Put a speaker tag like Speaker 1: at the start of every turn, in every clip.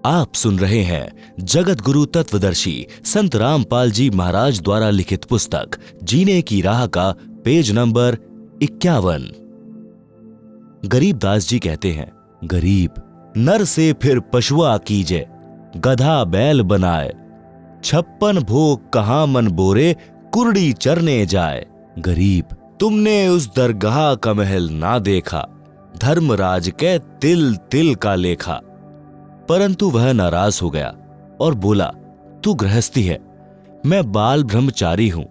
Speaker 1: आप सुन रहे हैं जगत गुरु तत्वदर्शी संत रामपाल जी महाराज द्वारा लिखित पुस्तक जीने की राह का पेज नंबर 51। गरीबदास जी कहते हैं, गरीब नर से फिर पशुआ कीजे, गधा बैल बनाए, 56 भोग कहाँ मन बोरे, कुर्डी चरने जाए। गरीब तुमने उस दरगाह का महल ना देखा, धर्मराज के तिल तिल का लेखा। परंतु वह नाराज हो गया और बोला, तू गृहस्थी है, मैं बाल ब्रह्मचारी हूं,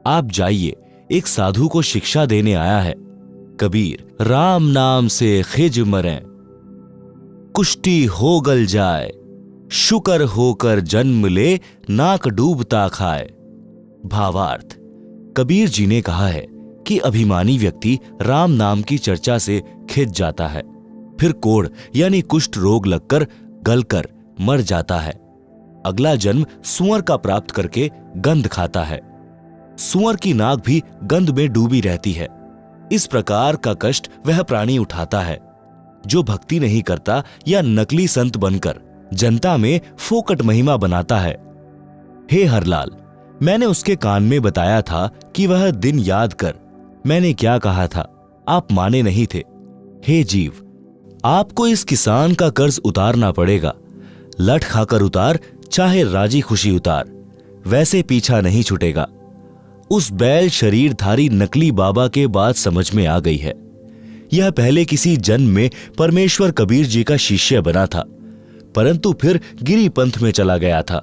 Speaker 1: आप जाइए, एक साधु को शिक्षा देने आया है। कबीर राम नाम से खिज मरें, कुष्टी हो गल जाए, शुकर होकर जन्म ले, नाक डूबता खाए। भावार्थ, कबीर जी ने कहा है कि अभिमानी व्यक्ति राम नाम की चर्चा से खिज जाता है, फिर कोढ़ यानी कुष्ठ रोग लगकर गलकर मर जाता है। अगला जन्म सुअर का प्राप्त करके गंध खाता है। सुअर की नाक भी गंध में डूबी रहती है। इस प्रकार का कष्ट वह प्राणी उठाता है जो भक्ति नहीं करता या नकली संत बनकर जनता में फोकट महिमा बनाता है। हे हरलाल, मैंने उसके कान में बताया था कि वह दिन याद कर, मैंने क्या कहा था, आप माने नहीं थे। हे जीव, आपको इस किसान का कर्ज उतारना पड़ेगा। लठ खाकर उतार, चाहे राजी खुशी उतार, वैसे पीछा नहीं छूटेगा। उस बैल शरीरधारी नकली बाबा के बात समझ में आ गई है। यह पहले किसी जन्म में परमेश्वर कबीर जी का शिष्य बना था, परंतु फिर गिरी पंथ में चला गया था,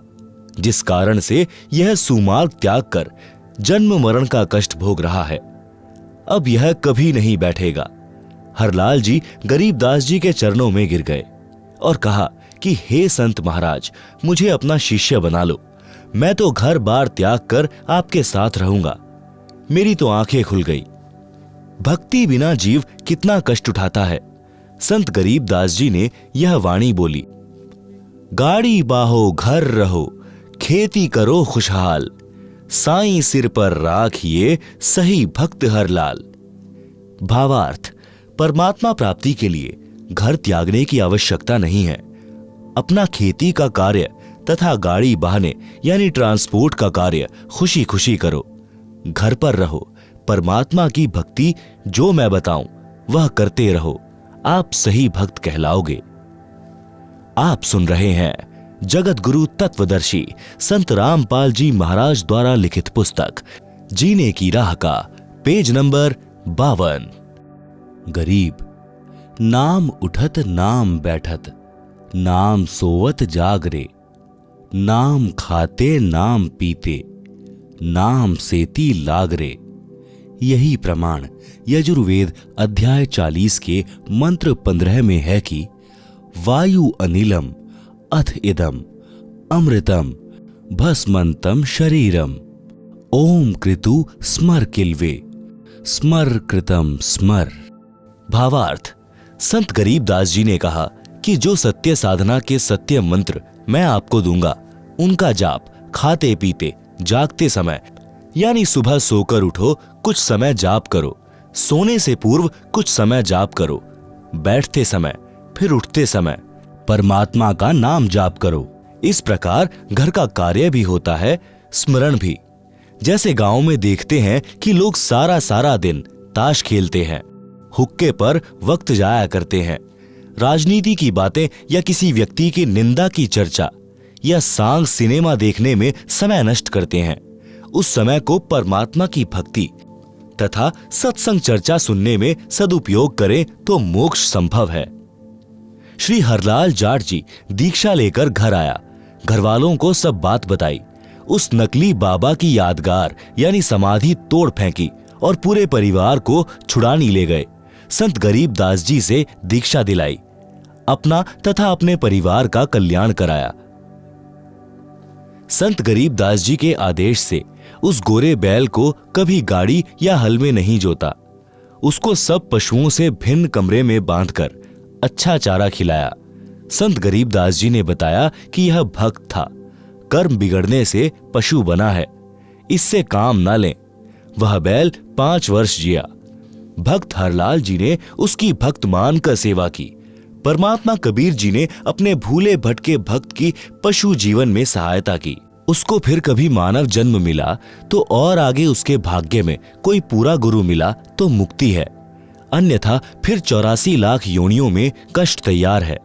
Speaker 1: जिस कारण से यह सुमार्ग त्याग कर जन्म मरण का कष्ट भोग रहा है। अब यह कभी नहीं बैठेगा। हरलाल जी गरीबदास जी के चरणों में गिर गए और कहा कि हे संत महाराज, मुझे अपना शिष्य बना लो, मैं तो घर बार त्याग कर आपके साथ रहूंगा। मेरी तो आंखें खुल गई। भक्ति बिना जीव कितना कष्ट उठाता है। संत गरीबदास जी ने यह वाणी बोली, गाड़ी बाहो घर रहो, खेती करो खुशहाल, साईं सिर पर राखिए सही भक्त हरलाल। भावार्थ, परमात्मा प्राप्ति के लिए घर त्यागने की आवश्यकता नहीं है। अपना खेती का कार्य तथा गाड़ी बहाने यानी ट्रांसपोर्ट का कार्य खुशी खुशी करो। घर पर रहो, परमात्मा की भक्ति जो मैं बताऊं वह करते रहो, आप सही भक्त कहलाओगे। आप सुन रहे हैं जगत गुरु तत्वदर्शी संत रामपाल जी महाराज द्वारा लिखित पुस्तक जीने की राह का पेज नंबर 52। गरीब नाम उठत नाम बैठत, नाम सोवत जागरे, नाम खाते नाम पीते, नाम सेती लागरे। यही प्रमाण यजुर्वेद अध्याय 40 के मंत्र 15 में है कि वायु अनिलम अथ इदम अमृतम भस्मंतम शरीरम, ओम कृतु स्मर किल्वे, स्मर कृतम स्मर। भावार्थ, संत गरीबदास जी ने कहा कि जो सत्य साधना के सत्य मंत्र मैं आपको दूंगा, उनका जाप खाते पीते जागते समय यानी सुबह सोकर उठो कुछ समय जाप करो, सोने से पूर्व कुछ समय जाप करो, बैठते समय फिर उठते समय परमात्मा का नाम जाप करो। इस प्रकार घर का कार्य भी होता है, स्मरण भी। जैसे गांव में देखते हैं कि लोग सारा सारा दिन ताश खेलते हैं, हुक्के पर वक्त जाया करते हैं, राजनीति की बातें या किसी व्यक्ति की निंदा की चर्चा या सांग सिनेमा देखने में समय नष्ट करते हैं। उस समय को परमात्मा की भक्ति तथा सत्संग चर्चा सुनने में सदुपयोग करें तो मोक्ष संभव है। श्री हरलाल जाट जी दीक्षा लेकर घर आया, घरवालों को सब बात बताई। उस नकली बाबा की यादगार यानी समाधि तोड़ फेंकी और पूरे परिवार को छुड़ानी ले गए। संत गरीबदास जी से दीक्षा दिलाई, अपना तथा अपने परिवार का कल्याण कराया। संत गरीबदास जी के आदेश से उस गोरे बैल को कभी गाड़ी या हल में नहीं जोता। उसको सब पशुओं से भिन्न कमरे में बांधकर अच्छा चारा खिलाया। संत गरीबदास जी ने बताया कि यह भक्त था, कर्म बिगड़ने से पशु बना है, इससे काम ना लें। वह बैल 5 वर्ष जिया। भक्त हरलाल जी ने उसकी भक्त मानकर सेवा की। परमात्मा कबीर जी ने अपने भूले भटके भक्त की पशु जीवन में सहायता की। उसको फिर कभी मानव जन्म मिला तो और आगे उसके भाग्य में कोई पूरा गुरु मिला तो मुक्ति है, अन्यथा फिर 84 लाख योनियों में कष्ट तैयार है।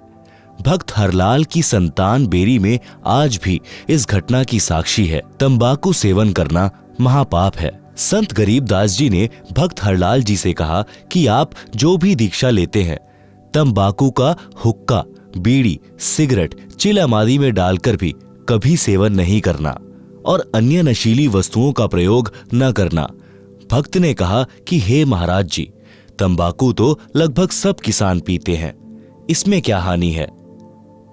Speaker 1: भक्त हरलाल की संतान बेरी में आज भी इस घटना की साक्षी है। तंबाकू सेवन करना महापाप है। संत गरीबदास जी ने भक्त हरलाल जी से कहा कि आप जो भी दीक्षा लेते हैं, तंबाकू का हुक्का, बीड़ी, सिगरेट, चिलम आदि में डालकर भी कभी सेवन नहीं करना और अन्य नशीली वस्तुओं का प्रयोग न करना। भक्त ने कहा कि हे महाराज जी, तंबाकू तो लगभग सब किसान पीते हैं, इसमें क्या हानि है?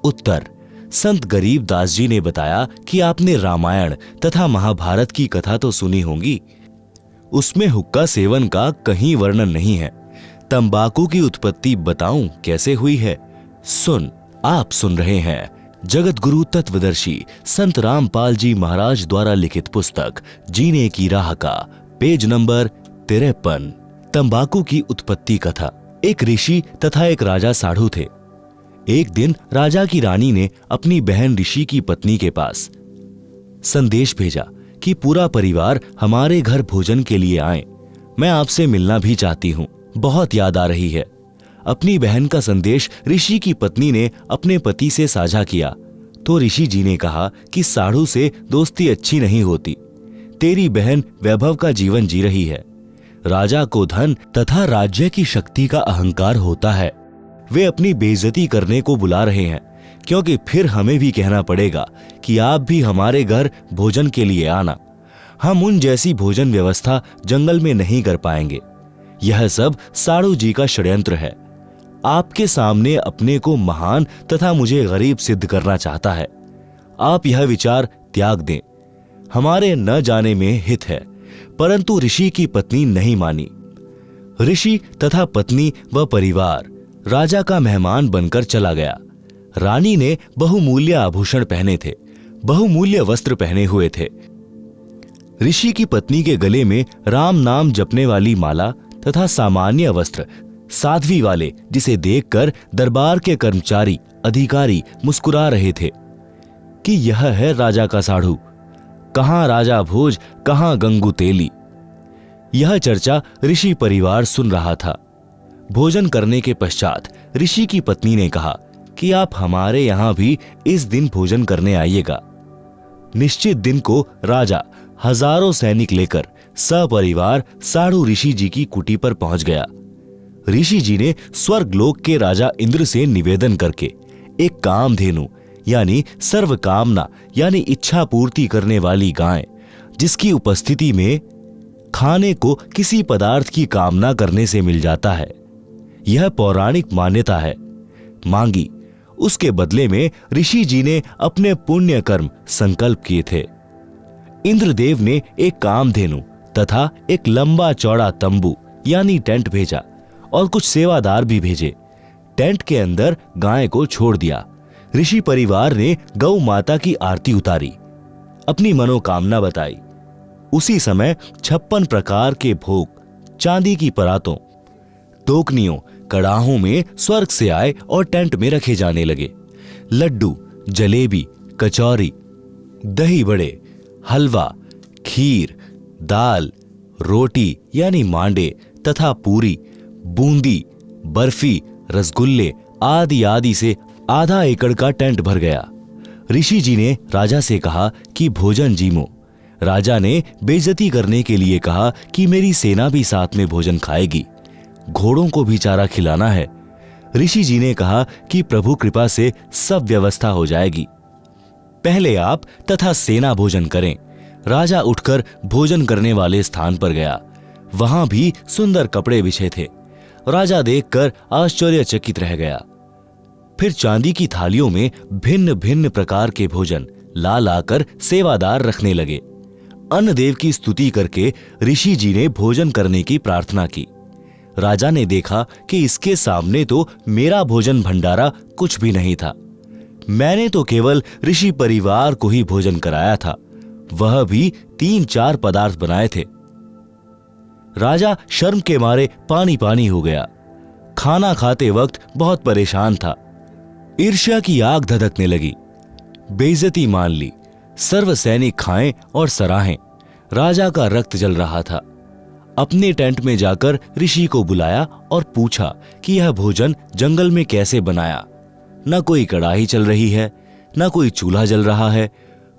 Speaker 1: उत्तर: संत गरीबदास जी ने बताया कि आपने रामायण तथा महाभारत की कथा तो सुनी होगी, उसमें हुक्का सेवन का कहीं वर्णन नहीं है। तंबाकू की उत्पत्ति बताऊं कैसे हुई है? आप सुन रहे हैं जगत गुरु तत्वदर्शी संत रामपाल जी महाराज द्वारा लिखित पुस्तक जीने की राह का पेज नंबर 53। तंबाकू की उत्पत्ति कथा। एक ऋषि तथा एक राजा साधु थे। एक दिन राजा की रानी ने अपनी बहन ऋषि की पत्नी के पास संदेश भेजा कि पूरा परिवार हमारे घर भोजन के लिए आए, मैं आपसे मिलना भी चाहती हूँ, बहुत याद आ रही है। अपनी बहन का संदेश ऋषि की पत्नी ने अपने पति से साझा किया तो ऋषि जी ने कहा कि साधु से दोस्ती अच्छी नहीं होती, तेरी बहन वैभव का जीवन जी रही है। राजा को धन तथा राज्य की शक्ति का अहंकार होता है, वे अपनी बेइज्जती करने को बुला रहे हैं, क्योंकि फिर हमें भी कहना पड़ेगा कि आप भी हमारे घर भोजन के लिए आना। हम उन जैसी भोजन व्यवस्था जंगल में नहीं कर पाएंगे। यह सब साधु जी का षड्यंत्र है। आपके सामने अपने को महान तथा मुझे गरीब सिद्ध करना चाहता है। आप यह विचार त्याग दें, हमारे न जाने में हित है। परंतु ऋषि की पत्नी नहीं मानी। ऋषि तथा पत्नी व परिवार राजा का मेहमान बनकर चला गया। रानी ने बहुमूल्य आभूषण पहने थे, बहुमूल्य वस्त्र पहने हुए थे। ऋषि की पत्नी के गले में राम नाम जपने वाली माला तथा सामान्य वस्त्र साध्वी वाले, जिसे देखकर दरबार के कर्मचारी अधिकारी मुस्कुरा रहे थे कि यह है राजा का साधु, कहां राजा भोज, कहां गंगू तेली। यह चर्चा ऋषि परिवार सुन रहा था। भोजन करने के पश्चात ऋषि की पत्नी ने कहा कि आप हमारे यहां भी इस दिन भोजन करने आइएगा। निश्चित दिन को राजा हजारों सैनिक लेकर सपरिवार साधु ऋषि जी की कुटी पर पहुंच गया। ऋषि जी ने स्वर्गलोक के राजा इंद्र से निवेदन करके एक कामधेनु यानी सर्व कामना यानी इच्छा पूर्ति करने वाली गाय, जिसकी उपस्थिति में खाने को किसी पदार्थ की कामना करने से मिल जाता है, यह पौराणिक मान्यता है, मांगी। उसके बदले में ऋषि जी ने अपने पुण्य कर्म संकल्प किए थे। इंद्रदेव ने एक कामधेनु तथा एक लंबा चौड़ा तंबू यानी टेंट भेजा और कुछ सेवादार भी भेजे। टेंट के अंदर गाय को छोड़ दिया। ऋषि परिवार ने गौ माता की आरती उतारी, अपनी मनोकामना बताई। उसी समय 56 प्रकार के भोग चांदी की परातों, टोकनियों, कड़ाहों में स्वर्ग से आए और टेंट में रखे जाने लगे। लड्डू, जलेबी, कचौरी, दही बड़े, हलवा, खीर, दाल, रोटी यानी मांडे तथा पूरी, बूंदी, बर्फी, रसगुल्ले आदि आदि से आधा एकड़ का टेंट भर गया। ऋषि जी ने राजा से कहा कि भोजन जीमो। राजा ने बेइज्जती करने के लिए कहा कि मेरी सेना भी साथ में भोजन खाएगी, घोड़ों को भी चारा खिलाना है। ऋषि जी ने कहा कि प्रभु कृपा से सब व्यवस्था हो जाएगी, पहले आप तथा सेना भोजन करें। राजा उठकर भोजन करने वाले स्थान पर गया। वहां भी सुंदर कपड़े बिछे थे। राजा देखकर आश्चर्यचकित रह गया। फिर चांदी की थालियों में भिन्न भिन्न प्रकार के भोजन ला लाकर सेवादार रखने लगे। अन्नदेव की स्तुति करके ऋषि जी ने भोजन करने की प्रार्थना की। राजा ने देखा कि इसके सामने तो मेरा भोजन भंडारा कुछ भी नहीं था। मैंने तो केवल ऋषि परिवार को ही भोजन कराया था, वह भी 3-4 पदार्थ बनाए थे। राजा शर्म के मारे पानी पानी हो गया। खाना खाते वक्त बहुत परेशान था। ईर्ष्या की आग धधकने लगी। बेइज्जती मान ली, सर्व सैनिक खाएं और सराहें। राजा का रक्त जल रहा था। अपने टेंट में जाकर ऋषि को बुलाया और पूछा कि यह भोजन जंगल में कैसे बनाया। न कोई कड़ाही चल रही है, न कोई चूल्हा जल रहा है।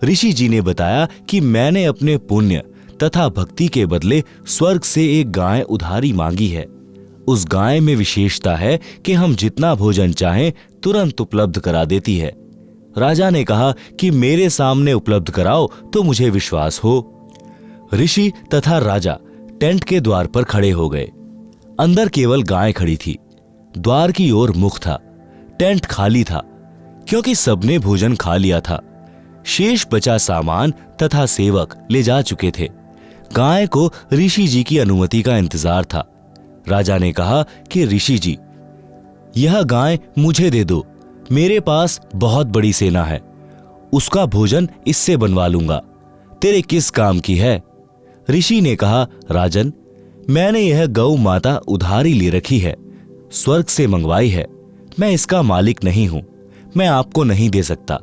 Speaker 1: ऋषि जी ने बताया कि मैंने अपने पुण्य तथा भक्ति के बदले स्वर्ग से एक गाय उधारी मांगी है। उस गाय में विशेषता है कि हम जितना भोजन चाहें तुरंत उपलब्ध करा देती है। राजा ने कहा कि मेरे सामने उपलब्ध कराओ तो मुझे विश्वास हो। ऋषि तथा राजा टेंट के द्वार पर खड़े हो गए। अंदर केवल गाय खड़ी थी। द्वार की ओर मुख था। टेंट खाली था क्योंकि सबने भोजन खा लिया था। शेष बचा सामान तथा सेवक ले जा चुके थे। गाय को ऋषि जी की अनुमति का इंतजार था। राजा ने कहा कि ऋषि जी, यह गाय मुझे दे दो। मेरे पास बहुत बड़ी सेना है, उसका भोजन इससे बनवा लूंगा। तेरे किस काम की है? ऋषि ने कहा, राजन, मैंने यह गौ माता उधारी ले रखी है, स्वर्ग से मंगवाई है। मैं इसका मालिक नहीं हूं, मैं आपको नहीं दे सकता।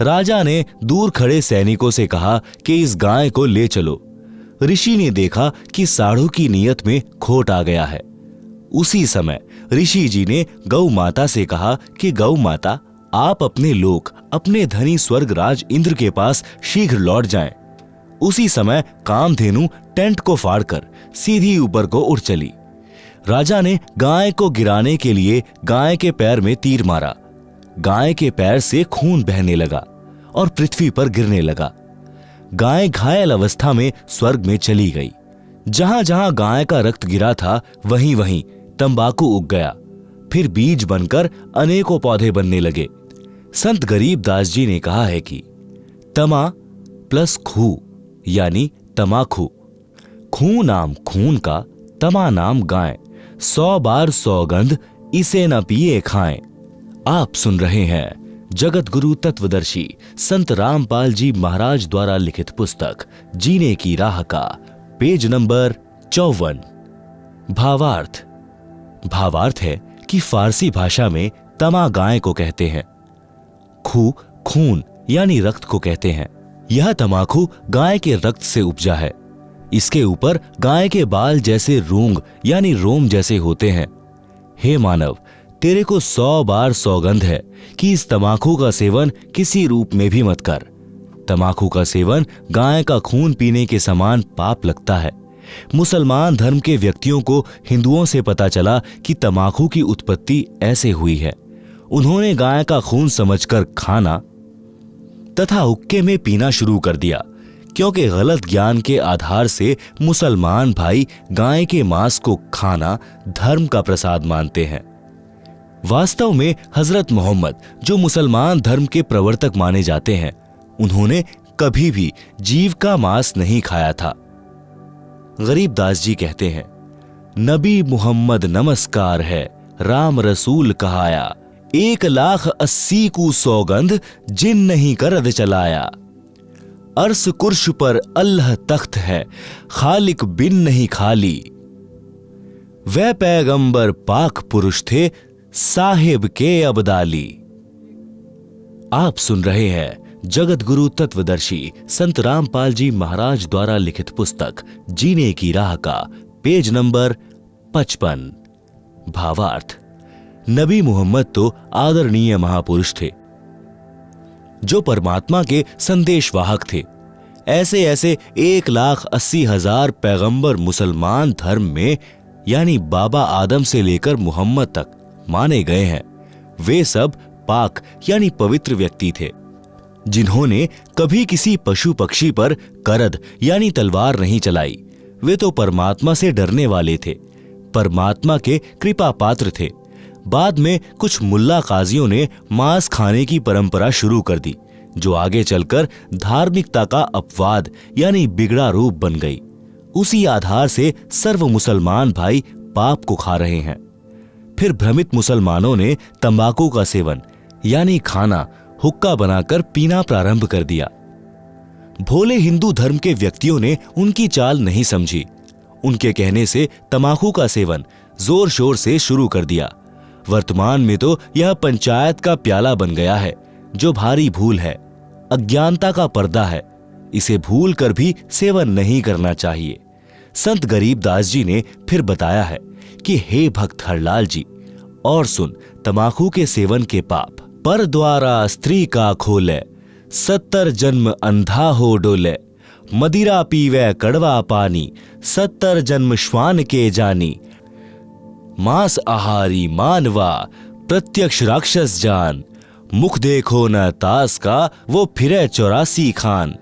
Speaker 1: राजा ने दूर खड़े सैनिकों से कहा कि इस गाय को ले चलो। ऋषि ने देखा कि साढ़ू की नीयत में खोट आ गया है। उसी समय ऋषि जी ने गौ माता से कहा कि गौ माता, आप अपने लोक, अपने धनी स्वर्गराज इंद्र के पास शीघ्र लौट जाएं। उसी समय कामधेनु टेंट को फाड़कर सीधी ऊपर को उड़ चली। राजा ने गाय को गिराने के लिए गाय के पैर में तीर मारा। गाय के पैर से खून बहने लगा और पृथ्वी पर गिरने लगा। गाय घायल अवस्था में स्वर्ग में चली गई। जहां जहां गाय का रक्त गिरा था वहीं वहीं तंबाकू उग गया। फिर बीज बनकर अनेकों पौधे बनने लगे। संत गरीब दास जी ने कहा है कि तमा प्लस खू यानी तमाखू। खू नाम खून का, तमा नाम गाय। 100 बार सौगंध इसे न पिए खाएं। आप सुन रहे हैं जगत गुरु तत्वदर्शी संत रामपाल जी महाराज द्वारा लिखित पुस्तक जीने की राह का पेज नंबर 54। भावार्थ। भावार्थ है कि फारसी भाषा में तमा गाय को कहते हैं, खू खून यानी रक्त को कहते हैं। यह तमाकू गाय के रक्त से उपजा है। इसके ऊपर गाय के बाल जैसे रूंग यानी रोम जैसे होते हैं। हे मानव, तेरे को 100 बार सौगंध है कि इस तमाकू का सेवन किसी रूप में भी मत कर। तमाकू का सेवन गाय का खून पीने के समान पाप लगता है। मुसलमान धर्म के व्यक्तियों को हिंदुओं से पता चला कि तमाकू की उत्पत्ति ऐसे हुई है। उन्होंने गाय का खून समझकर खाना तथा हुक्के में पीना शुरू कर दिया, क्योंकि गलत ज्ञान के आधार से मुसलमान भाई गाय के मांस को खाना धर्म का प्रसाद मानते हैं। वास्तव में हजरत मोहम्मद, जो मुसलमान धर्म के प्रवर्तक माने जाते हैं, उन्होंने कभी भी जीव का मांस नहीं खाया था। गरीब दास जी कहते हैं, नबी मुहम्मद नमस्कार है, राम रसूल कहाया, 1,80,000 को सौगंध जिन नहीं करद चलाया। अर्श कुर्श पर अल्लाह तख्त है, खालिक बिन नहीं खाली। वह पैगंबर पाक पुरुष थे, साहिब के अबदाली। आप सुन रहे हैं जगत गुरु तत्वदर्शी संत रामपाल जी महाराज द्वारा लिखित पुस्तक जीने की राह का पेज नंबर 55। भावार्थ। नबी मोहम्मद तो आदरणीय महापुरुष थे, जो परमात्मा के संदेशवाहक थे। ऐसे ऐसे 1,80,000 पैगंबर मुसलमान धर्म में यानी बाबा आदम से लेकर मोहम्मद तक माने गए हैं। वे सब पाक यानी पवित्र व्यक्ति थे, जिन्होंने कभी किसी पशु पक्षी पर करद यानी तलवार नहीं चलाई। वे तो परमात्मा से डरने वाले थे, परमात्मा के कृपा पात्र थे। बाद में कुछ मुल्ला काजियों ने मांस खाने की परंपरा शुरू कर दी, जो आगे चलकर धार्मिकता का अपवाद यानी बिगड़ा रूप बन गई। उसी आधार से सर्व मुसलमान भाई पाप को खा रहे हैं। फिर भ्रमित मुसलमानों ने तंबाकू का सेवन यानी खाना हुक्का बनाकर पीना प्रारंभ कर दिया। भोले हिंदू धर्म के व्यक्तियों ने उनकी चाल नहीं समझी। उनके कहने से तंबाकू का सेवन जोर शोर से शुरू कर दिया। वर्तमान में तो यह पंचायत का प्याला बन गया है, जो भारी भूल है, अज्ञानता का पर्दा है। इसे भूल कर भी सेवन नहीं करना चाहिए। संत गरीबदास जी ने फिर बताया है कि हे भक्त हरलाल जी, और सुन तमाकू के सेवन के पाप। पर द्वारा स्त्री का खोले, 70 जन्म अंधा हो डोले। मदिरा पीवे कड़वा पानी, 70 जन्म श्वान के जानी। मांस आहारी मानवा, प्रत्यक्ष राक्षस जान। मुख देखो न तास का, वो फिरे 84 खान।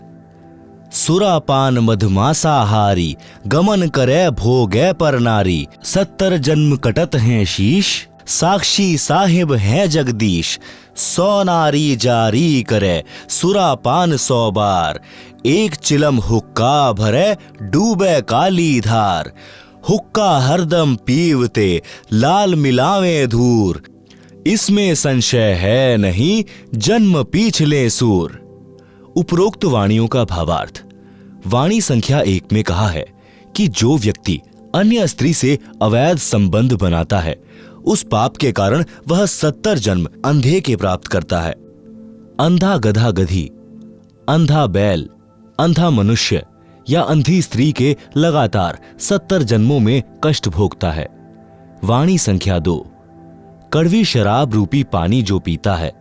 Speaker 1: सुरापान मधमासाहारी, गमन करे भोगे पर नारी। 70 जन्म कटत हैं शीश, साक्षी साहिब है जगदीश। 100 नारी जारी करे, सुरापान 100 बार। एक चिलम हुक्का भरे, डूबे काली धार। हुक्का हरदम पीवते, लाल मिलावे धूर। इसमें संशय है नहीं, जन्म पीछले सूर। उपरोक्त वाणियों का भावार्थ। वाणी संख्या 1 में कहा है कि जो व्यक्ति अन्य स्त्री से अवैध संबंध बनाता है, उस पाप के कारण वह 70 जन्म अंधे के प्राप्त करता है। अंधा गधा गधी, अंधा बैल, अंधा मनुष्य या अंधी स्त्री के लगातार 70 जन्मों में कष्ट भोगता है। वाणी संख्या 2। कड़वी शराब रूपी पानी जो पीता है,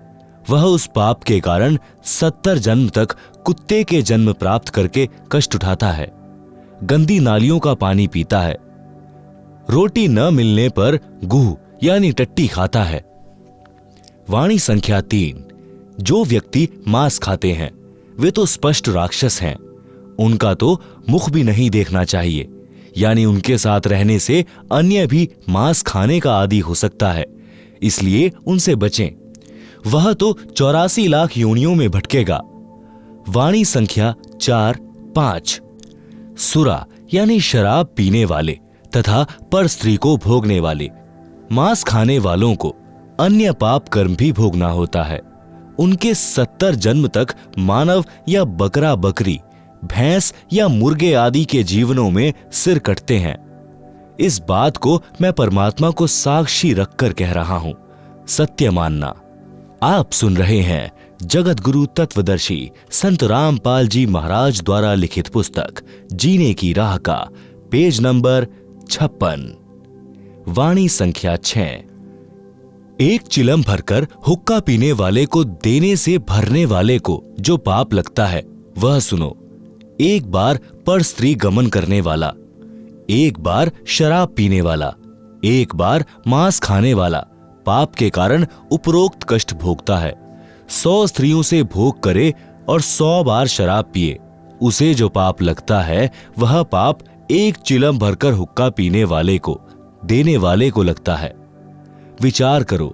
Speaker 1: वह उस पाप के कारण 70 जन्म तक कुत्ते के जन्म प्राप्त करके कष्ट उठाता है। गंदी नालियों का पानी पीता है। रोटी न मिलने पर गुह यानी टट्टी खाता है। वाणी संख्या 3। जो व्यक्ति मांस खाते हैं, वे तो स्पष्ट राक्षस हैं। उनका तो मुख भी नहीं देखना चाहिए, यानी उनके साथ रहने से अन्य भी मांस खाने का आदी हो सकता है, इसलिए उनसे बचें। वह तो 84 लाख योनियों में भटकेगा। वाणी संख्या 4-5। सुरा यानी शराब पीने वाले तथा पर स्त्री को भोगने वाले, मांस खाने वालों को अन्य पाप कर्म भी भोगना होता है। उनके 70 जन्म तक मानव या बकरा बकरी, भैंस या मुर्गे आदि के जीवनों में सिर कटते हैं। इस बात को मैं परमात्मा को साक्षी रखकर कह रहा हूं, सत्य मानना। आप सुन रहे हैं जगत गुरु तत्वदर्शी संत रामपाल जी महाराज द्वारा लिखित पुस्तक जीने की राह का पेज नंबर 56। वाणी संख्या 6। एक चिलम भरकर हुक्का पीने वाले को देने से भरने वाले को जो पाप लगता है, वह सुनो। एक बार पर स्त्री गमन करने वाला, एक बार शराब पीने वाला, एक बार मांस खाने वाला पाप के कारण उपरोक्त कष्ट भोगता है। 100 स्त्रियों से भोग करे और 100 बार शराब पिए, उसे जो पाप लगता है, वह पाप एक चिलम भरकर हुक्का पीने वाले को देने वाले को लगता है। विचार करो,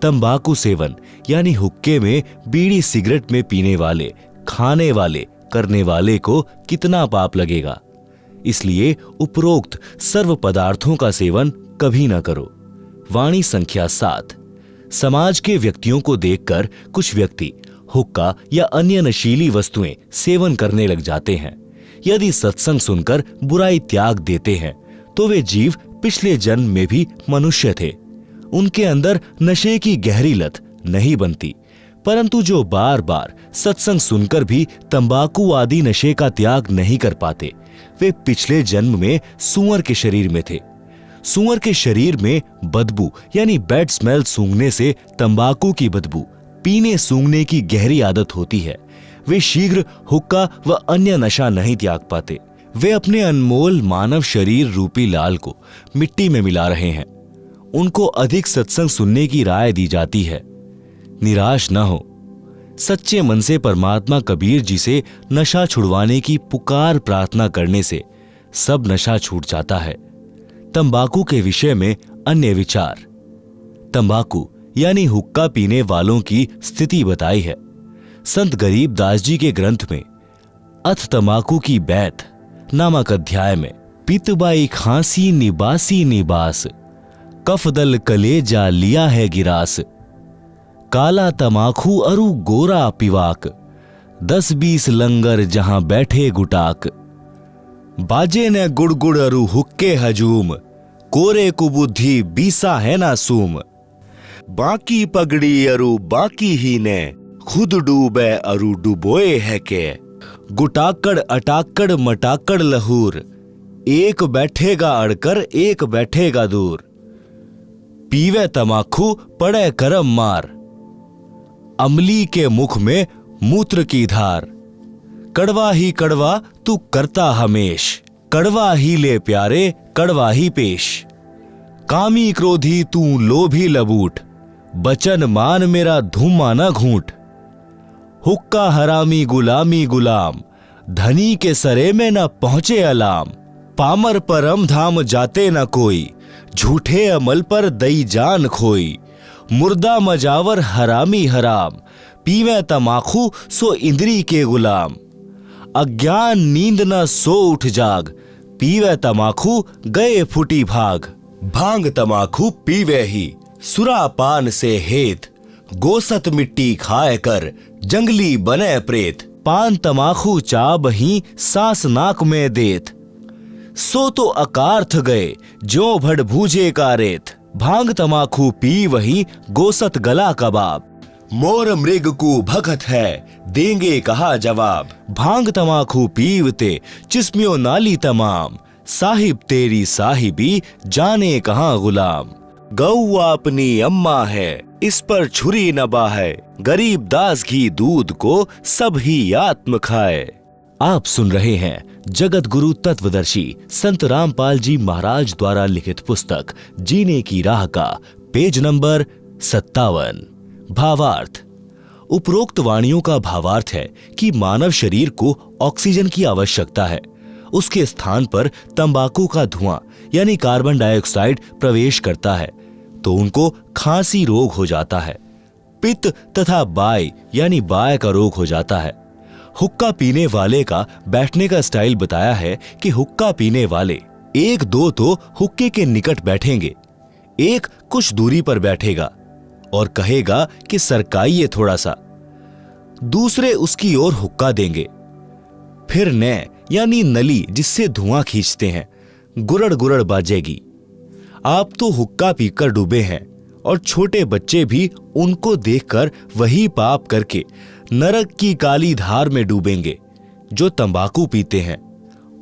Speaker 1: तंबाकू सेवन यानी हुक्के में, बीड़ी सिगरेट में पीने वाले, खाने वाले, करने वाले को कितना पाप लगेगा। इसलिए उपरोक्त सर्व पदार्थों का सेवन कभी ना करो। वाणी संख्या 7। समाज के व्यक्तियों को देखकर कुछ व्यक्ति हुक्का या अन्य नशीली वस्तुएं सेवन करने लग जाते हैं। यदि सत्संग सुनकर बुराई त्याग देते हैं, तो वे जीव पिछले जन्म में भी मनुष्य थे। उनके अंदर नशे की गहरी लत नहीं बनती, परंतु जो बार बार सत्संग सुनकर भी तंबाकू आदि नशे का त्याग नहीं कर पाते, वे पिछले जन्म में सूअर के शरीर में थे। सूअर के शरीर में बदबू यानी बैड स्मेल सूंघने से तंबाकू की बदबू पीने सूंघने की गहरी आदत होती है। वे शीघ्र हुक्का व अन्य नशा नहीं त्याग पाते। वे अपने अनमोल मानव शरीर रूपी लाल को मिट्टी में मिला रहे हैं। उनको अधिक सत्संग सुनने की राय दी जाती है। निराश न हो, सच्चे मन से परमात्मा कबीर जी से नशा छुड़वाने की पुकार प्रार्थना करने से सब नशा छूट जाता है। तंबाकू के विषय में अन्य विचार। तंबाकू यानी हुक्का पीने वालों की स्थिति बताई है। संत गरीबदास जी के ग्रंथ में अथ तंबाकू की बैत नामक अध्याय में पितबाई खांसी निबासी निबास, कफदल कलेजा लिया है गिरास, काला तमाखू अरु गोरा पिवाक, 10-20 लंगर जहां बैठे गुटाक, बाजे ने गुड़गुड़ अरु हुक्के हजूम, कोरे कुबुद्धि बीसा है ना सूम, बाकी पगड़ी अरु बाकी ही ने, खुद डूबे अरु डुबोए है के। गुटाकड़ अटाकड़ मटाकड़ लहूर, एक बैठेगा अड़कर एक बैठेगा दूर। पीवे तमाखू पड़े करम मार, अमली के मुख में मूत्र की धार। कड़वा ही कड़वा तू करता हमेश, कड़वा ही ले प्यारे कड़वा ही पेश। कामी क्रोधी तू लोभी लबूट, बचन मान मेरा धूमा न घूंट। हुक्का हरामी गुलामी गुलाम, धनी के सरे में न पहुंचे अलाम। पामर परम धाम जाते न कोई, झूठे अमल पर दई जान खोई। मुर्दा मजावर हरामी हराम, पीवे तमाखू सो इंद्री के गुलाम। अज्ञान नींद न सो उठ जाग, पीवे तमाखू गए फुटी भाग। भांग तमाखू पीवे ही सुरापान से हेत, गोसत मिट्टी खाए कर जंगली बने प्रेत। पान तमाखू चाब ही सांस नाक में देत, सो तो अकार्थ गए जो भड़ भूजे का रेत। भांग तमाखू पी वही गोसत गला कबाब, मोर मृग को भगत है देंगे कहा जवाब। भांग तमाखू पीवते चिस्मियों नाली तमाम, साहिब तेरी साहिबी जाने कहाँ गुलाम। गौवा अपनी अम्मा है इस पर छुरी न बाहे, गरीब दास घी दूध को सब ही आत्म खाए। आप सुन रहे हैं जगत गुरु तत्वदर्शी संत रामपाल जी महाराज द्वारा लिखित पुस्तक जीने की राह का पेज नंबर 57। भावार्थ। उपरोक्त वाणियों का भावार्थ है कि मानव शरीर को ऑक्सीजन की आवश्यकता है। उसके स्थान पर तंबाकू का धुआं यानी कार्बन डाइऑक्साइड प्रवेश करता है तो उनको खांसी रोग हो जाता है। पित्त तथा बाय यानी बाय का रोग हो जाता है। हुक्का पीने वाले का बैठने का स्टाइल बताया है कि हुक्का पीने वाले एक दो तो हुक्के के निकट बैठेंगे, एक कुछ दूरी पर बैठेगा और कहेगा कि सरकाइए थोड़ा सा। दूसरे उसकी ओर हुक्का देंगे। फिर ने यानी नली जिससे धुआं खींचते हैं गुरड़ गुरड़ बाजेगी। आप तो हुक्का पीकर डूबे हैं और छोटे बच्चे भी उनको देखकर वही पाप करके नरक की काली धार में डूबेंगे। जो तंबाकू पीते हैं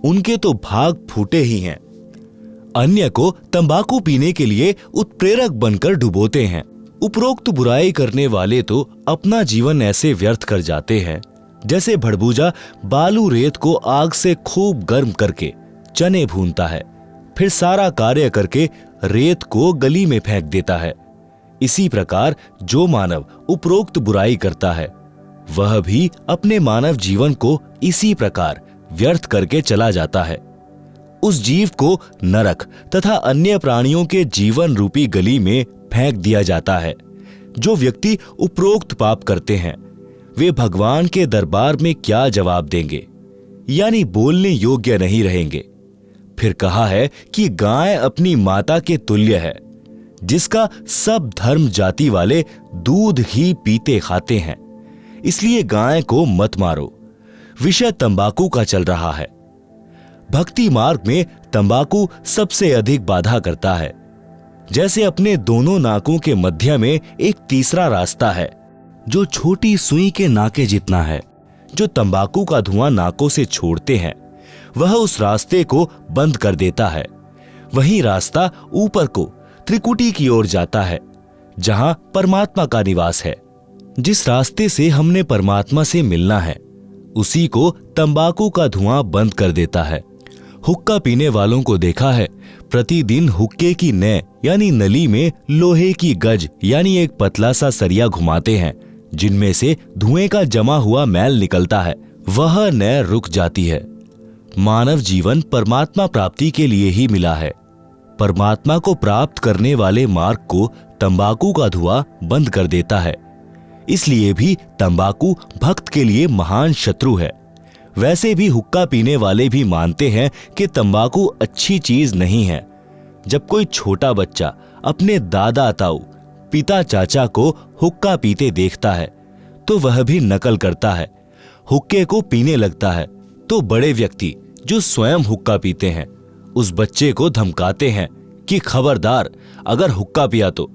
Speaker 1: उनके तो भाग फूटे ही हैं। अन्य को तंबाकू पीने के लिए उत्प्रेरक बनकर डुबोते हैं। उपरोक्त बुराई करने वाले तो अपना जीवन ऐसे व्यर्थ कर जाते हैं जैसे भड़बूजा बालू रेत को आग से खूब गर्म करके चने भूनता है, फिर सारा कार्य करके रेत को गली में फेंक देता है। इसी प्रकार जो मानव उपरोक्त बुराई करता है वह भी अपने मानव जीवन को इसी प्रकार व्यर्थ करके चला जाता है। उस जीव को नरक तथा अन्य प्राणियों के जीवन रूपी गली में फेंक दिया जाता है। जो व्यक्ति उपरोक्त पाप करते हैं वे भगवान के दरबार में क्या जवाब देंगे, यानी बोलने योग्य नहीं रहेंगे। फिर कहा है कि गाय अपनी माता के तुल्य है, जिसका सब धर्म जाति वाले दूध ही पीते खाते हैं। इसलिए गाय को मत मारो। विषय तंबाकू का चल रहा है। भक्ति मार्ग में तंबाकू सबसे अधिक बाधा करता है। जैसे अपने दोनों नाकों के मध्य में एक तीसरा रास्ता है जो छोटी सुई के नाके जितना है। जो तंबाकू का धुआं नाकों से छोड़ते हैं वह उस रास्ते को बंद कर देता है। वही रास्ता ऊपर को त्रिकुटी की ओर जाता है जहां परमात्मा का निवास है। जिस रास्ते से हमने परमात्मा से मिलना है उसी को तंबाकू का धुआं बंद कर देता है। हुक्का पीने वालों को देखा है प्रतिदिन हुक्के की नय यानी नली में लोहे की गज यानी एक पतला सा सरिया घुमाते हैं, जिनमें से धुएं का जमा हुआ मैल निकलता है। वह नय रुक जाती है। मानव जीवन परमात्मा प्राप्ति के लिए ही मिला है। परमात्मा को प्राप्त करने वाले मार्ग को तंबाकू का धुआं बंद कर देता है। इसलिए भी तंबाकू भक्त के लिए महान शत्रु है। वैसे भी हुक्का पीने वाले भी मानते हैं कि तंबाकू अच्छी चीज नहीं है। जब कोई छोटा बच्चा अपने दादा ताऊ पिता चाचा को हुक्का पीते देखता है तो वह भी नकल करता है, हुक्के को पीने लगता है। तो बड़े व्यक्ति जो स्वयं हुक्का पीते हैं उस बच्चे को धमकाते हैं कि खबरदार, अगर हुक्का पिया तो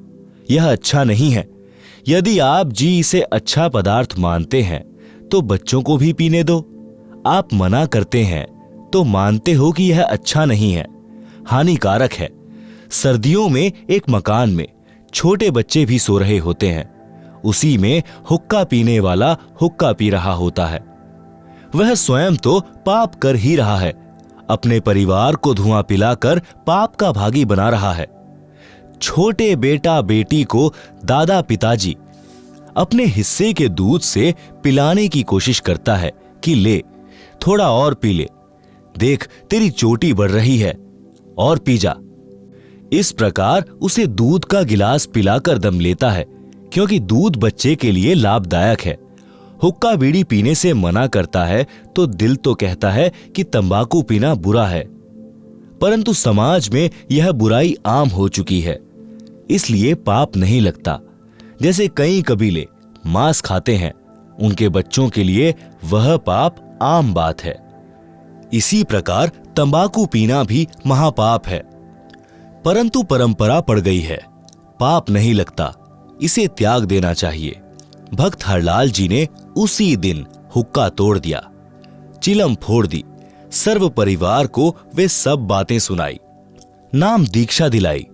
Speaker 1: यह अच्छा नहीं है। यदि आप जी इसे अच्छा पदार्थ मानते हैं तो बच्चों को भी पीने दो। आप मना करते हैं तो मानते हो कि यह अच्छा नहीं है, हानिकारक है। सर्दियों में एक मकान में छोटे बच्चे भी सो रहे होते हैं। उसी में हुक्का पीने वाला हुक्का पी रहा होता है। वह स्वयं तो पाप कर ही रहा है, अपने परिवार को धुआं पिलाकर पाप का भागी बना रहा है। छोटे बेटा बेटी को दादा पिताजी अपने हिस्से के दूध से पिलाने की कोशिश करता है कि ले थोड़ा और पी ले, देख तेरी चोटी बढ़ रही है, और पी जा। इस प्रकार उसे दूध का गिलास पिलाकर दम लेता है, क्योंकि दूध बच्चे के लिए लाभदायक है। हुक्का बीड़ी पीने से मना करता है तो दिल तो कहता है कि तंबाकू पीना बुरा है, परंतु समाज में यह बुराई आम हो चुकी है, इसलिए पाप नहीं लगता। जैसे कई कबीले मांस खाते हैं, उनके बच्चों के लिए वह पाप आम बात है। इसी प्रकार तंबाकू पीना भी महापाप है, परंतु परंपरा पड़ गई है, पाप नहीं लगता, इसे त्याग देना चाहिए। भक्त हरलाल जी ने उसी दिन हुक्का तोड़ दिया, चिलम फोड़ दी, सर्व परिवार को वे सब बातें सुनाई, नाम दीक्षा दिलाई।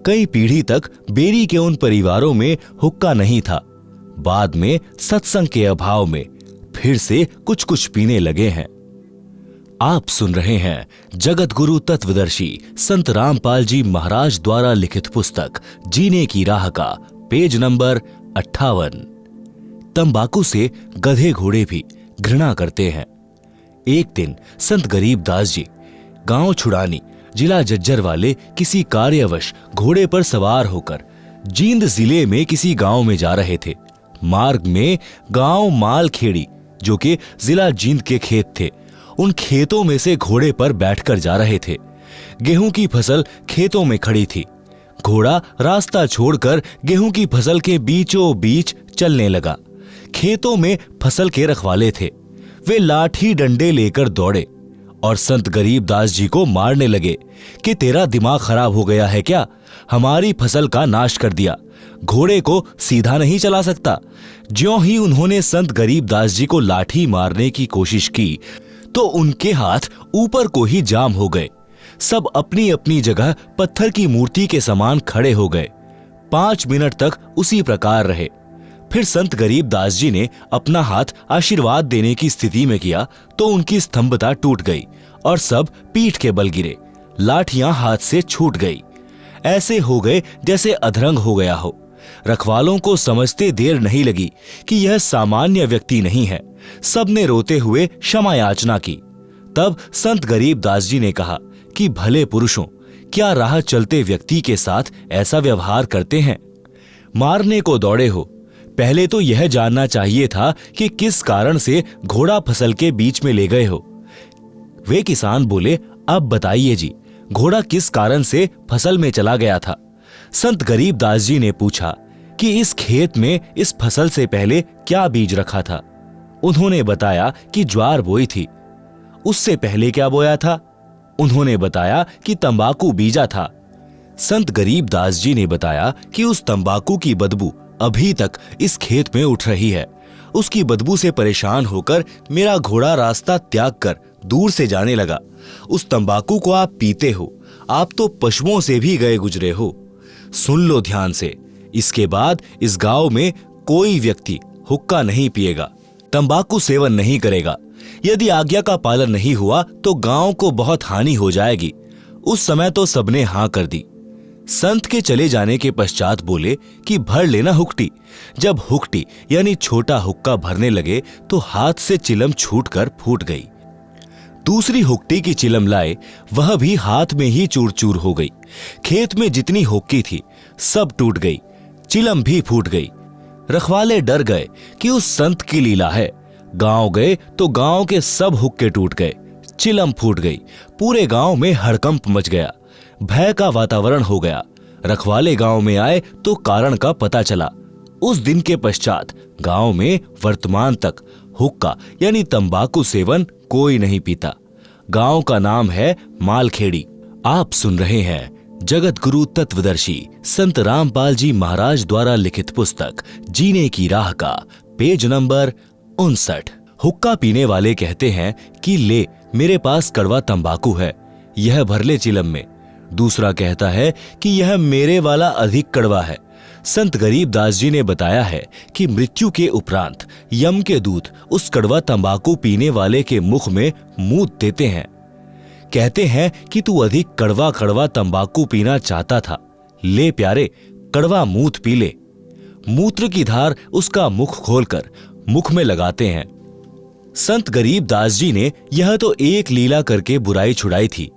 Speaker 1: कई पीढ़ी तक बेरी के उन परिवारों में हुक्का नहीं था। बाद में सत्संग के अभाव में फिर से कुछ कुछ पीने लगे हैं। आप सुन रहे हैं जगत गुरु तत्वदर्शी संत रामपाल जी महाराज द्वारा लिखित पुस्तक जीने की राह का पेज नंबर 58। तंबाकू से गधे घोड़े भी घृणा करते हैं। एक दिन संत गरीबदास जी गांव छुड़ानी जिला जज्जर वाले किसी कार्यवश घोड़े पर सवार होकर जींद जिले में किसी गांव में जा रहे थे। मार्ग में गांव मालखेड़ी, जो कि जिला जींद के खेत थे, उन खेतों में से घोड़े पर बैठकर जा रहे थे। गेहूं की फसल खेतों में खड़ी थी। घोड़ा रास्ता छोड़कर गेहूं की फसल के बीचों बीच चलने लगा। खेतों में फसल के रखवाले थे, वे लाठी डंडे लेकर दौड़े और संत गरीबदास जी को मारने लगे कि तेरा दिमाग खराब हो गया है क्या, हमारी फसल का नाश कर दिया, घोड़े को सीधा नहीं चला सकता। ज्यों ही उन्होंने संत गरीबदास जी को लाठी मारने की कोशिश की तो उनके हाथ ऊपर को ही जाम हो गए। सब अपनी अपनी जगह पत्थर की मूर्ति के समान खड़े हो गए। 5 मिनट तक उसी प्रकार रहे। फिर संत गरीबदास जी ने अपना हाथ आशीर्वाद देने की स्थिति में किया तो उनकी स्तंभता टूट गई और सब पीठ के बल गिरे। लाठियां हाथ से छूट गई। ऐसे हो गए जैसे अधरंग हो गया हो। रखवालों को समझते देर नहीं लगी कि यह सामान्य व्यक्ति नहीं है। सबने रोते हुए क्षमा याचना की। तब संत गरीबदास जी ने कहा कि भले पुरुषों, क्या राह चलते व्यक्ति के साथ ऐसा व्यवहार करते हैं? मारने को दौड़े हो, पहले तो यह जानना चाहिए था कि किस कारण से घोड़ा फसल के बीच में ले गए हो। वे किसान बोले, अब बताइए जी, घोड़ा किस कारण से फसल में चला गया था? संत गरीबदास जी ने पूछा कि इस खेत में इस फसल से पहले क्या बीज रखा था? उन्होंने बताया कि ज्वार बोई थी। उससे पहले क्या बोया था? उन्होंने बताया कि तंबाकू बीजा था। संत गरीबदास जी ने बताया कि उस तंबाकू की बदबू अभी तक इस खेत में उठ रही है। उसकी बदबू से परेशान होकर मेरा घोड़ा रास्ता त्याग कर दूर से जाने लगा। उस तंबाकू को आप पीते हो, आप तो पशुओं से भी गए गुजरे हो। सुन लो ध्यान से, इसके बाद इस गांव में कोई व्यक्ति हुक्का नहीं पिएगा, तंबाकू सेवन नहीं करेगा। यदि आज्ञा का पालन नहीं हुआ तो गांव को बहुत हानि हो जाएगी। उस समय तो सबने हां कर दी। संत के चले जाने के पश्चात बोले कि भर लेना हुक्टी। जब हुक्टी यानी छोटा हुक्का भरने लगे तो हाथ से चिलम छूटकर फूट गई। दूसरी हुक्टी की चिलम लाए, वह भी हाथ में ही चूर चूर हो गई। खेत में जितनी हुक्की थी सब टूट गई, चिलम भी फूट गई। रखवाले डर गए कि उस संत की लीला है। गांव गए तो गांव के सब हुक्के टूट गए, चिलम फूट गई। पूरे गांव में हड़कंप मच गया, भय का वातावरण हो गया। रखवाले गांव में आए तो कारण का पता चला। उस दिन के पश्चात गांव में वर्तमान तक हुक्का यानी तंबाकू सेवन कोई नहीं पीता। गांव का नाम है मालखेड़ी। आप सुन रहे हैं जगत गुरु तत्वदर्शी संत रामपाल जी महाराज द्वारा लिखित पुस्तक जीने की राह का पेज नंबर 59। हुक्का पीने वाले कहते हैं कि ले मेरे पास कड़वा तंबाकू है, यह भर ले चिलम में। दूसरा कहता है कि यह मेरे वाला अधिक कड़वा है। संत गरीबदास जी ने बताया है कि मृत्यु के उपरांत यम के दूत उस कड़वा तंबाकू पीने वाले के मुख में मूत देते हैं। कहते हैं कि तू अधिक कड़वा कड़वा तंबाकू पीना चाहता था, ले प्यारे कड़वा मूत पी ले। मूत्र की धार उसका मुख खोलकर मुख में लगाते हैं। संत गरीबदास जी ने यह तो एक लीला करके बुराई छुड़ाई थी।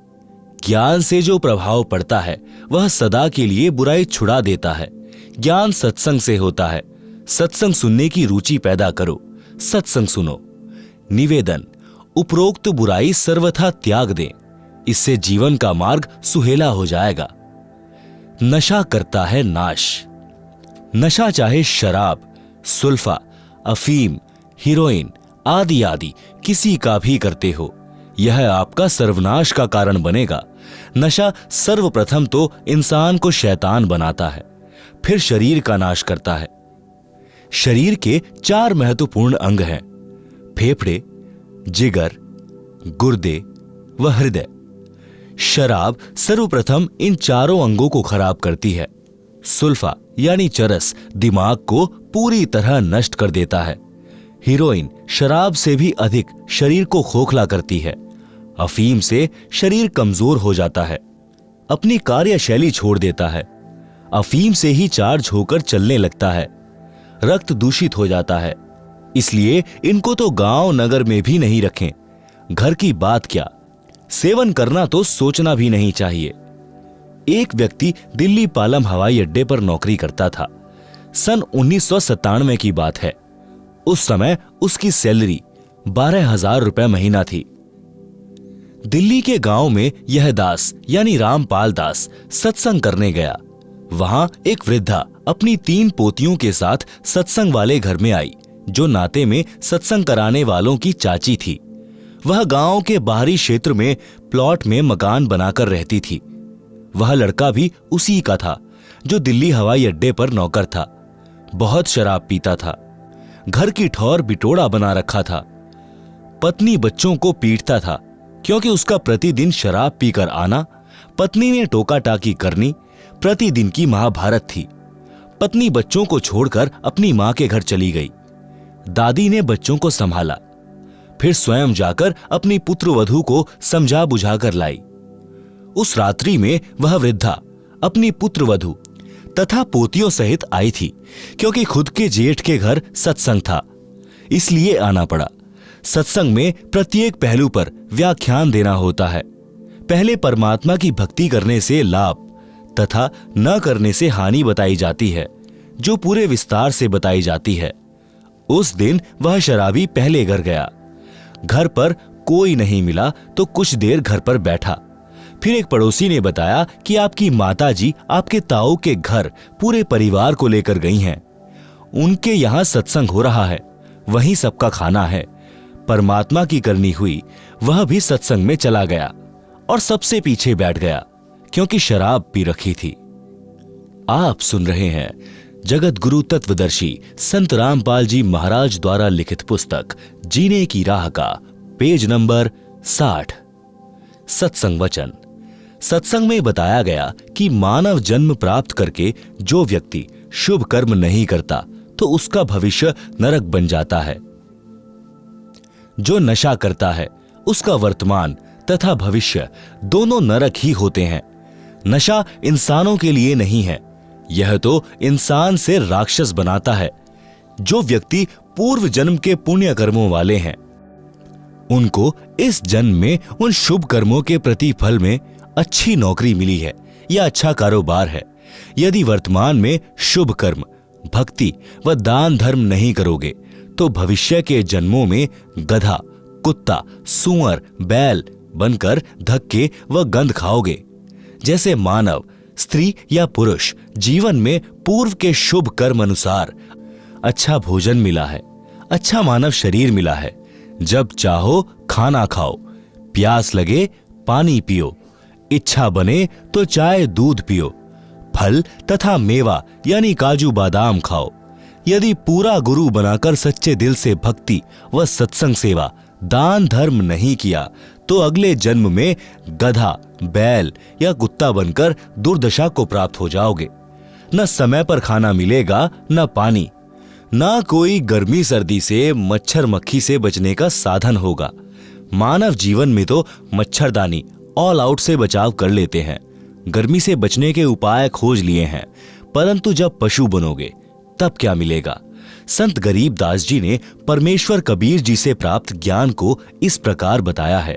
Speaker 1: ज्ञान से जो प्रभाव पड़ता है वह सदा के लिए बुराई छुड़ा देता है। ज्ञान सत्संग से होता है। सत्संग सुनने की रुचि पैदा करो, सत्संग सुनो। निवेदन, उपरोक्त बुराई सर्वथा त्याग दें, इससे जीवन का मार्ग सुहेला हो जाएगा। नशा करता है नाश। नशा चाहे शराब, सुल्फा, अफीम, हीरोइन आदि आदि किसी का भी करते हो, यह आपका सर्वनाश का कारण बनेगा। नशा सर्वप्रथम तो इंसान को शैतान बनाता है, फिर शरीर का नाश करता है। शरीर के 4 महत्वपूर्ण अंग हैं, फेफड़े, जिगर, गुर्दे व हृदय। शराब सर्वप्रथम इन चारों अंगों को खराब करती है। सुल्फा यानी चरस दिमाग को पूरी तरह नष्ट कर देता है। हीरोइन शराब से भी अधिक शरीर को खोखला करती है। अफीम से शरीर कमजोर हो जाता है, अपनी कार्यशैली छोड़ देता है। अफीम से ही चार्ज होकर चलने लगता है। रक्त दूषित हो जाता है। इसलिए इनको तो गांव नगर में भी नहीं रखें। घर की बात क्या, सेवन करना तो सोचना भी नहीं चाहिए। एक व्यक्ति दिल्ली पालम हवाई अड्डे पर नौकरी करता था। सन 1997 की बात है। उस समय उसकी सैलरी 12,000 रुपए महीना थी। दिल्ली के गांव में यह दास यानी रामपाल दास सत्संग करने गया। वहां एक वृद्धा अपनी 3 पोतियों के साथ सत्संग वाले घर में आई, जो नाते में सत्संग कराने वालों की चाची थी। वह गांव के बाहरी क्षेत्र में प्लॉट में मकान बनाकर रहती थी। वह लड़का भी उसी का था जो दिल्ली हवाई अड्डे पर नौकर था। बहुत शराब पीता था, घर की ठौर बिटोड़ा बना रखा था। पत्नी बच्चों को पीटता था क्योंकि उसका प्रतिदिन शराब पीकर आना, पत्नी ने टोका टाकी करनी प्रतिदिन की महाभारत थी। पत्नी बच्चों को छोड़कर अपनी मां के घर चली गई। दादी ने बच्चों को संभाला, फिर स्वयं जाकर अपनी पुत्रवधू को समझा बुझाकर लाई। उस रात्रि में वह वृद्धा अपनी पुत्रवधू तथा पोतियों सहित आई थी। क्योंकि खुद के जेठ के घर सत्संग था, इसलिए आना पड़ा। सत्संग में प्रत्येक पहलू पर व्याख्यान देना होता है। पहले परमात्मा की भक्ति करने से लाभ तथा न करने से हानि बताई जाती है, जो पूरे विस्तार से बताई जाती है। उस दिन वह शराबी पहले घर गया। घर पर कोई नहीं मिला तो कुछ देर घर पर बैठा। फिर एक पड़ोसी ने बताया कि आपकी माताजी आपके ताऊ के घर पूरे परिवार को लेकर गई हैं। उनके यहाँ सत्संग हो रहा है, वहीं सबका खाना है। परमात्मा की करनी हुई, वह भी सत्संग में चला गया और सबसे पीछे बैठ गया क्योंकि शराब पी रखी थी। आप सुन रहे हैं जगत गुरु तत्वदर्शी संत रामपाल जी महाराज द्वारा लिखित पुस्तक जीने की राह का पेज नंबर 60। सत्संग वचन। सत्संग में बताया गया कि मानव जन्म प्राप्त करके जो व्यक्ति शुभ कर्म नहीं करता तो उसका भविष्य नरक बन जाता है। जो नशा करता है उसका वर्तमान तथा भविष्य दोनों नरक ही होते हैं। नशा इंसानों के लिए नहीं है, यह तो इंसान से राक्षस बनाता है। जो व्यक्ति पूर्व जन्म के पुण्य कर्मों वाले हैं, उनको इस जन्म में उन शुभ कर्मों के प्रतिफल में अच्छी नौकरी मिली है या अच्छा कारोबार है। यदि वर्तमान में शुभ कर्म, भक्ति व दान धर्म नहीं करोगे तो भविष्य के जन्मों में गधा, कुत्ता, सूअर, बैल बनकर धक्के व गंध खाओगे। जैसे मानव, स्त्री या पुरुष जीवन में पूर्व के शुभ कर्म अनुसार अच्छा भोजन मिला है, अच्छा मानव शरीर मिला है। जब चाहो खाना खाओ, प्यास लगे पानी पियो, इच्छा बने तो चाय दूध पियो, फल तथा मेवा यानी काजू बादाम खाओ। यदि पूरा गुरु बनाकर सच्चे दिल से भक्ति व सत्संग सेवा दान धर्म नहीं किया तो अगले जन्म में गधा, बैल या कुत्ता बनकर दुर्दशा को प्राप्त हो जाओगे। न समय पर खाना मिलेगा, न पानी, न कोई गर्मी सर्दी से मच्छर मक्खी से बचने का साधन होगा। मानव जीवन में तो मच्छरदानी ऑल आउट से बचाव कर लेते हैं, गर्मी से बचने के उपाय खोज लिए हैं, परंतु जब पशु बनोगे तब क्या मिलेगा। संत गरीबदास जी ने परमेश्वर कबीर जी से प्राप्त ज्ञान को इस प्रकार बताया है।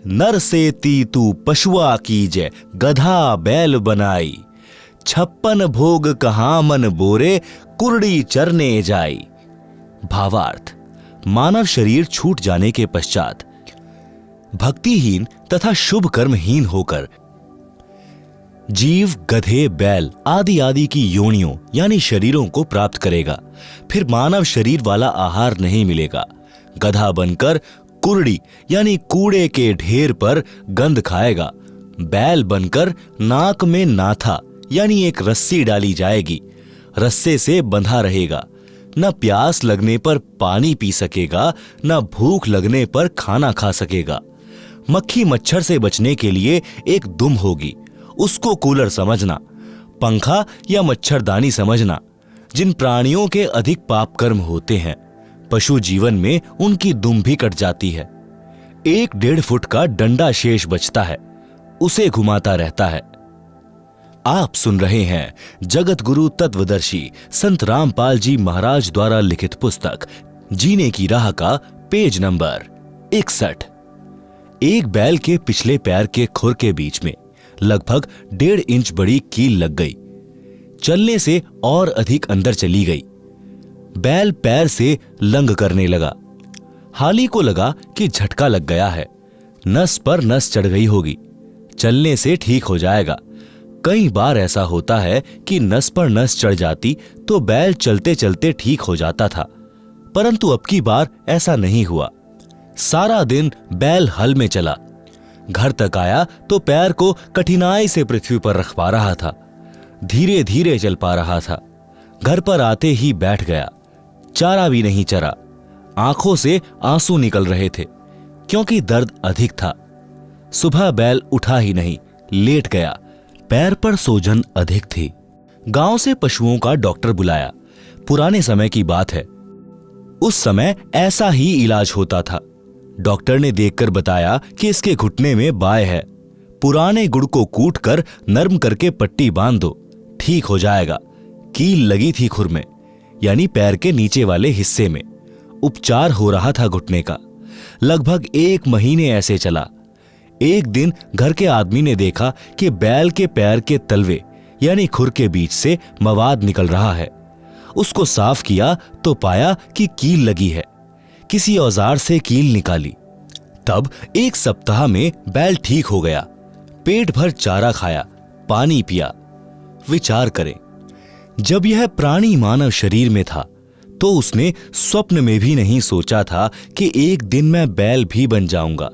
Speaker 1: नर से तू पशुआ कीजे, गधा बैल बनाई, 56 भोग कहाँ मन बोरे, कुरड़ी चरने जाई। भावार्थ, मानव शरीर छूट जाने के पश्चात भक्तिहीन तथा शुभ कर्महीन होकर जीव गधे, बैल आदि आदि की योनियों यानी शरीरों को प्राप्त करेगा। फिर मानव शरीर वाला आहार नहीं मिलेगा। गधा बनकर कुरड़ी यानी कूड़े के ढेर पर गंध खाएगा। बैल बनकर नाक में नाथा यानी एक रस्सी डाली जाएगी, रस्से से बंधा रहेगा। न प्यास लगने पर पानी पी सकेगा, न भूख लगने पर खाना खा सकेगा। मक्खी मच्छर से बचने के लिए एक दुम होगी, उसको कूलर समझना, पंखा या मच्छरदानी समझना। जिन प्राणियों के अधिक पाप कर्म होते हैं, पशु जीवन में उनकी दुम भी कट जाती है। 1-1.5 फुट का डंडा शेष बचता है, उसे घुमाता रहता है। आप सुन रहे हैं जगत गुरु तत्वदर्शी संत रामपाल जी महाराज द्वारा लिखित पुस्तक जीने की राह का पेज नंबर 61। एक बैल के पिछले पैर के खुर के बीच में लगभग 1.5 इंच बड़ी कील लग गई। चलने से और अधिक अंदर चली गई। बैल पैर से लंग करने लगा। हाली को लगा कि झटका लग गया है, नस पर नस चढ़ गई होगी, चलने से ठीक हो जाएगा। कई बार ऐसा होता है कि नस पर नस चढ़ जाती तो बैल चलते चलते ठीक हो जाता था, परंतु अब की बार ऐसा नहीं हुआ। सारा दिन बैल हल में चला। घर तक आया तो पैर को कठिनाई से पृथ्वी पर रख पा रहा था, धीरे धीरे चल पा रहा था। घर पर आते ही बैठ गया। चारा भी नहीं चरा। आंखों से आंसू निकल रहे थे क्योंकि दर्द अधिक था। सुबह बैल उठा ही नहीं, लेट गया। पैर पर सूजन अधिक थी। गांव से पशुओं का डॉक्टर बुलाया। पुराने समय की बात है, उस समय ऐसा ही इलाज होता था। डॉक्टर ने देखकर बताया कि इसके घुटने में बाय है, पुराने गुड़ को कूटकर नरम करके पट्टी बांध दो, ठीक हो जाएगा। कील लगी थी खुर में यानी पैर के नीचे वाले हिस्से में। उपचार हो रहा था घुटने का। लगभग 1 महीने ऐसे चला। एक दिन घर के आदमी ने देखा कि बैल के पैर के तलवे यानी खुर के बीच से मवाद निकल रहा है। उसको साफ किया तो पाया कि कील लगी है। किसी औजार से कील निकाली। तब 1 सप्ताह में बैल ठीक हो गया। पेट भर चारा खाया, पानी पिया। विचार करें, जब यह प्राणी मानव शरीर में था तो उसने स्वप्न में भी नहीं सोचा था कि एक दिन मैं बैल भी बन जाऊंगा।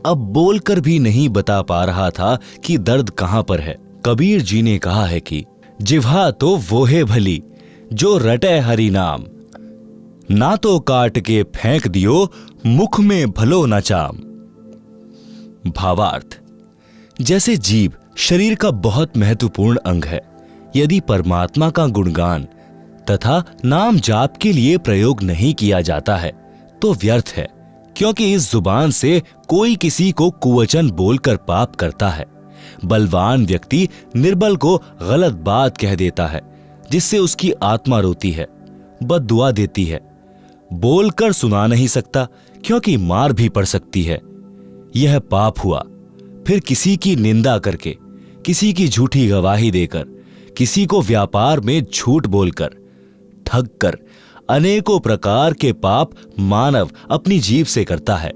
Speaker 1: अब बोलकर भी नहीं बता पा रहा था कि दर्द कहां पर है। कबीर जी ने कहा है कि जिह्वा तो वो है भली जो रटे हरि नाम, ना तो काट के फेंक दियो मुख में भलो न चाम। भावार्थ, जैसे जीभ शरीर का बहुत महत्वपूर्ण अंग है, यदि परमात्मा का गुणगान तथा नाम जाप के लिए प्रयोग नहीं किया जाता है तो व्यर्थ है, क्योंकि इस जुबान से कोई किसी को कुवचन बोलकर पाप करता है। बलवान व्यक्ति निर्बल को गलत बात कह देता है, जिससे उसकी आत्मा रोती है, बद्दुआ देती है। बोलकर सुना नहीं सकता क्योंकि मार भी पड़ सकती है। यह पाप हुआ। फिर किसी की निंदा करके, किसी की झूठी गवाही देकर, किसी को व्यापार में झूठ बोलकर, ठग कर अनेकों प्रकार के पाप मानव अपनी जीभ से करता है।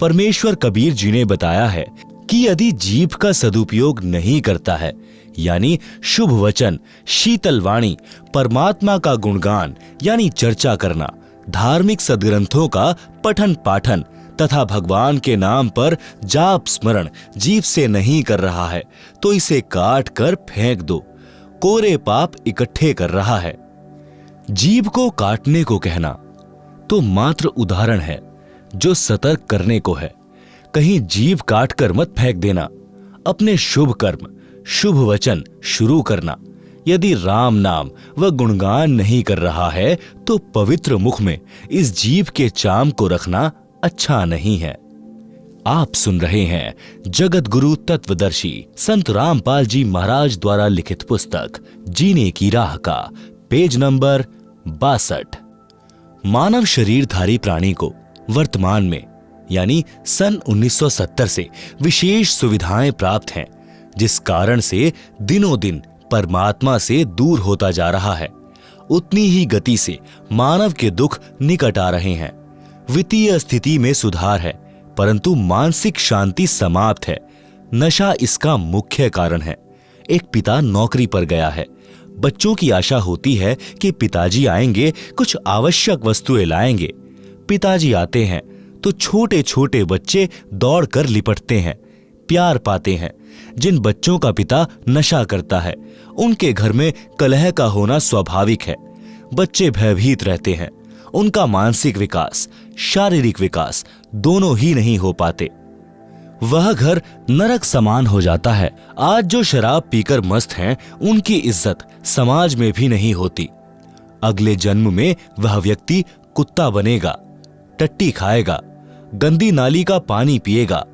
Speaker 1: परमेश्वर कबीर जी ने बताया है कि यदि जीभ का सदुपयोग नहीं करता है, यानी शुभ वचन, शीतल वाणी, परमात्मा का गुणगान यानी चर्चा करना, धार्मिक सदग्रंथों का पठन पाठन तथा भगवान के नाम पर जाप स्मरण जीभ से नहीं कर रहा है तो इसे काट कर फेंक दो, कोरे पाप इकट्ठे कर रहा है। जीभ को काटने को कहना तो मात्र उदाहरण है जो सतर्क करने को है। कहीं जीभ काट कर मत फेंक देना। अपने शुभ कर्म, शुभ वचन शुरू करना। यदि राम नाम व गुणगान नहीं कर रहा है तो पवित्र मुख में इस जीभ के चाम को रखना अच्छा नहीं है। आप सुन रहे हैं जगत गुरु तत्वदर्शी संत रामपाल जी महाराज द्वारा लिखित पुस्तक जीने की राह का पेज नंबर 62। मानव शरीरधारी प्राणी को वर्तमान में यानी सन 1970 से विशेष सुविधाएं प्राप्त हैं, जिस कारण से दिनों दिन परमात्मा से दूर होता जा रहा है। उतनी ही गति से मानव के दुख निकट आ रहे हैं। वित्तीय स्थिति में सुधार है, परंतु मानसिक शांति समाप्त है। नशा इसका मुख्य कारण है। एक पिता नौकरी पर गया है। बच्चों की आशा होती है कि पिताजी आएंगे, कुछ आवश्यक वस्तुएं लाएंगे। पिताजी आते हैं तो छोटे छोटे बच्चे दौड़कर लिपटते हैं, प्यार पाते हैं। जिन बच्चों का पिता नशा करता है उनके घर में कलह का होना स्वाभाविक है। बच्चे भयभीत रहते हैं। उनका मानसिक विकास, शारीरिक विकास दोनों ही नहीं हो पाते। वह घर नरक समान हो जाता है। आज जो शराब पीकर मस्त हैं, उनकी इज्जत समाज में भी नहीं होती। अगले जन्म में वह व्यक्ति कुत्ता बनेगा, टट्टी खाएगा, गंदी नाली का पानी पिएगा,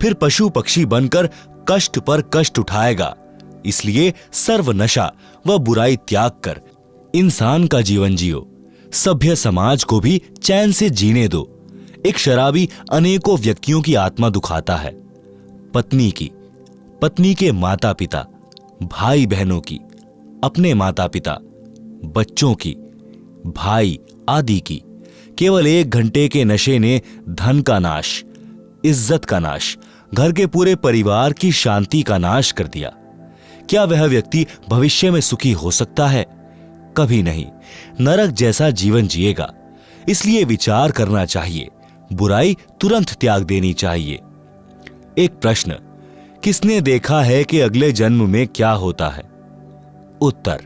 Speaker 1: फिर पशु पक्षी बनकर कष्ट पर कष्ट उठाएगा। इसलिए सर्व नशा व बुराई त्याग कर इंसान का जीवन जियो। सभ्य समाज को भी चैन से जीने दो। एक शराबी अनेकों व्यक्तियों की आत्मा दुखाता है। पत्नी की, पत्नी के माता पिता, भाई बहनों की, अपने माता पिता, बच्चों की, भाई आदि की। केवल 1 घंटे के नशे ने धन का नाश, इज्जत का नाश, घर के पूरे परिवार की शांति का नाश कर दिया। क्या वह व्यक्ति भविष्य में सुखी हो सकता है? कभी नहीं। नरक जैसा जीवन जिएगा। इसलिए विचार करना चाहिए, बुराई तुरंत त्याग देनी चाहिए। एक प्रश्न, किसने देखा है कि अगले जन्म में क्या होता है? उत्तर,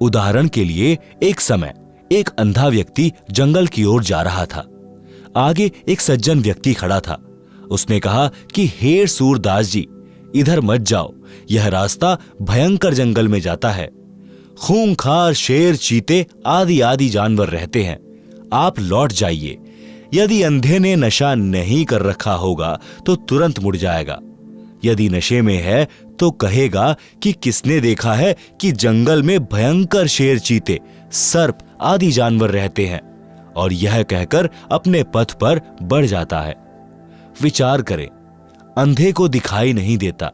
Speaker 1: उदाहरण के लिए एक समय एक अंधा व्यक्ति जंगल की ओर जा रहा था। आगे एक सज्जन व्यक्ति खड़ा था। उसने कहा कि हे सूरदास जी, इधर मत जाओ, यह रास्ता भयंकर जंगल में जाता है। खूंखार शेर, चीते आदि आदि जानवर रहते हैं। आप लौट जाइए। यदि अंधे ने नशा नहीं कर रखा होगा तो तुरंत मुड़ जाएगा। यदि नशे में है तो कहेगा कि किसने देखा है कि जंगल में भयंकर शेर, चीते, सर्प आदि जानवर रहते हैं, और यह कहकर अपने पथ पर बढ़ जाता है। विचार करें, अंधे को दिखाई नहीं देता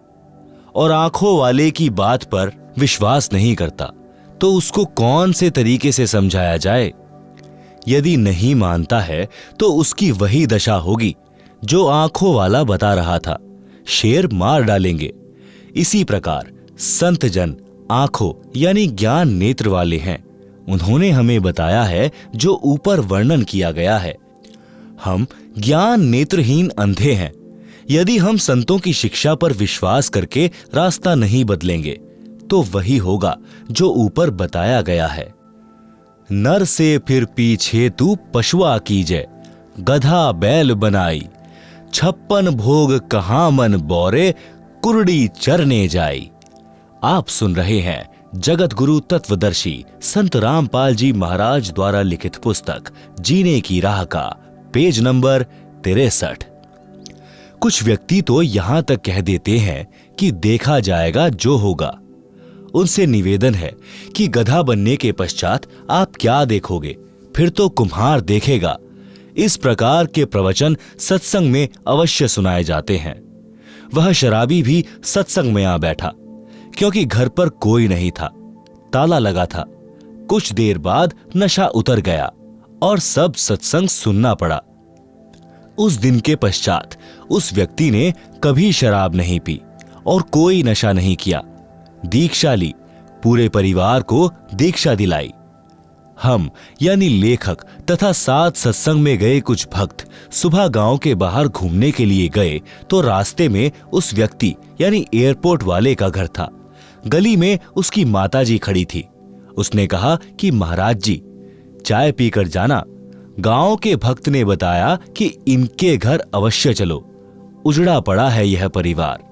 Speaker 1: और आंखों वाले की बात पर विश्वास नहीं करता, तो उसको कौन से तरीके से समझाया जाए? यदि नहीं मानता है तो उसकी वही दशा होगी जो आंखों वाला बता रहा था, शेर मार डालेंगे। इसी प्रकार संत जन आंखों यानी ज्ञान नेत्र वाले हैं। उन्होंने हमें बताया है जो ऊपर वर्णन किया गया है। हम ज्ञान नेत्रहीन अंधे हैं। यदि हम संतों की शिक्षा पर विश्वास करके रास्ता नहीं बदलेंगे तो वही होगा जो ऊपर बताया गया है। नर से फिर पीछे तू पशुआ कीजे, गधा बैल बनाई, 56 भोग कहाँ मन बोरे, कुरड़ी चरने जाई। आप सुन रहे हैं जगत गुरु तत्वदर्शी संत रामपाल जी महाराज द्वारा लिखित पुस्तक जीने की राह का पेज नंबर 63। कुछ व्यक्ति तो यहां तक कह देते हैं कि देखा जाएगा जो होगा। उनसे निवेदन है कि गधा बनने के पश्चात आप क्या देखोगे, फिर तो कुम्हार देखेगा। इस प्रकार के प्रवचन सत्संग में अवश्य सुनाए जाते हैं। वह शराबी भी सत्संग में आ बैठा, क्योंकि घर पर कोई नहीं था, ताला लगा था। कुछ देर बाद नशा उतर गया और सब सत्संग सुनना पड़ा। उस दिन के पश्चात उस व्यक्ति ने कभी शराब नहीं पी और कोई नशा नहीं किया। दीक्षा ली, पूरे परिवार को दीक्षा दिलाई। हम यानी लेखक तथा साथ सत्संग में गए कुछ भक्त सुबह गांव के बाहर घूमने के लिए गए तो रास्ते में उस व्यक्ति यानी एयरपोर्ट वाले का घर था। गली में उसकी माताजी खड़ी थी। उसने कहा कि महाराज जी, चाय पीकर जाना। गांव के भक्त ने बताया कि इनके घर अवश्य चलो, उजड़ा पड़ा है यह परिवार।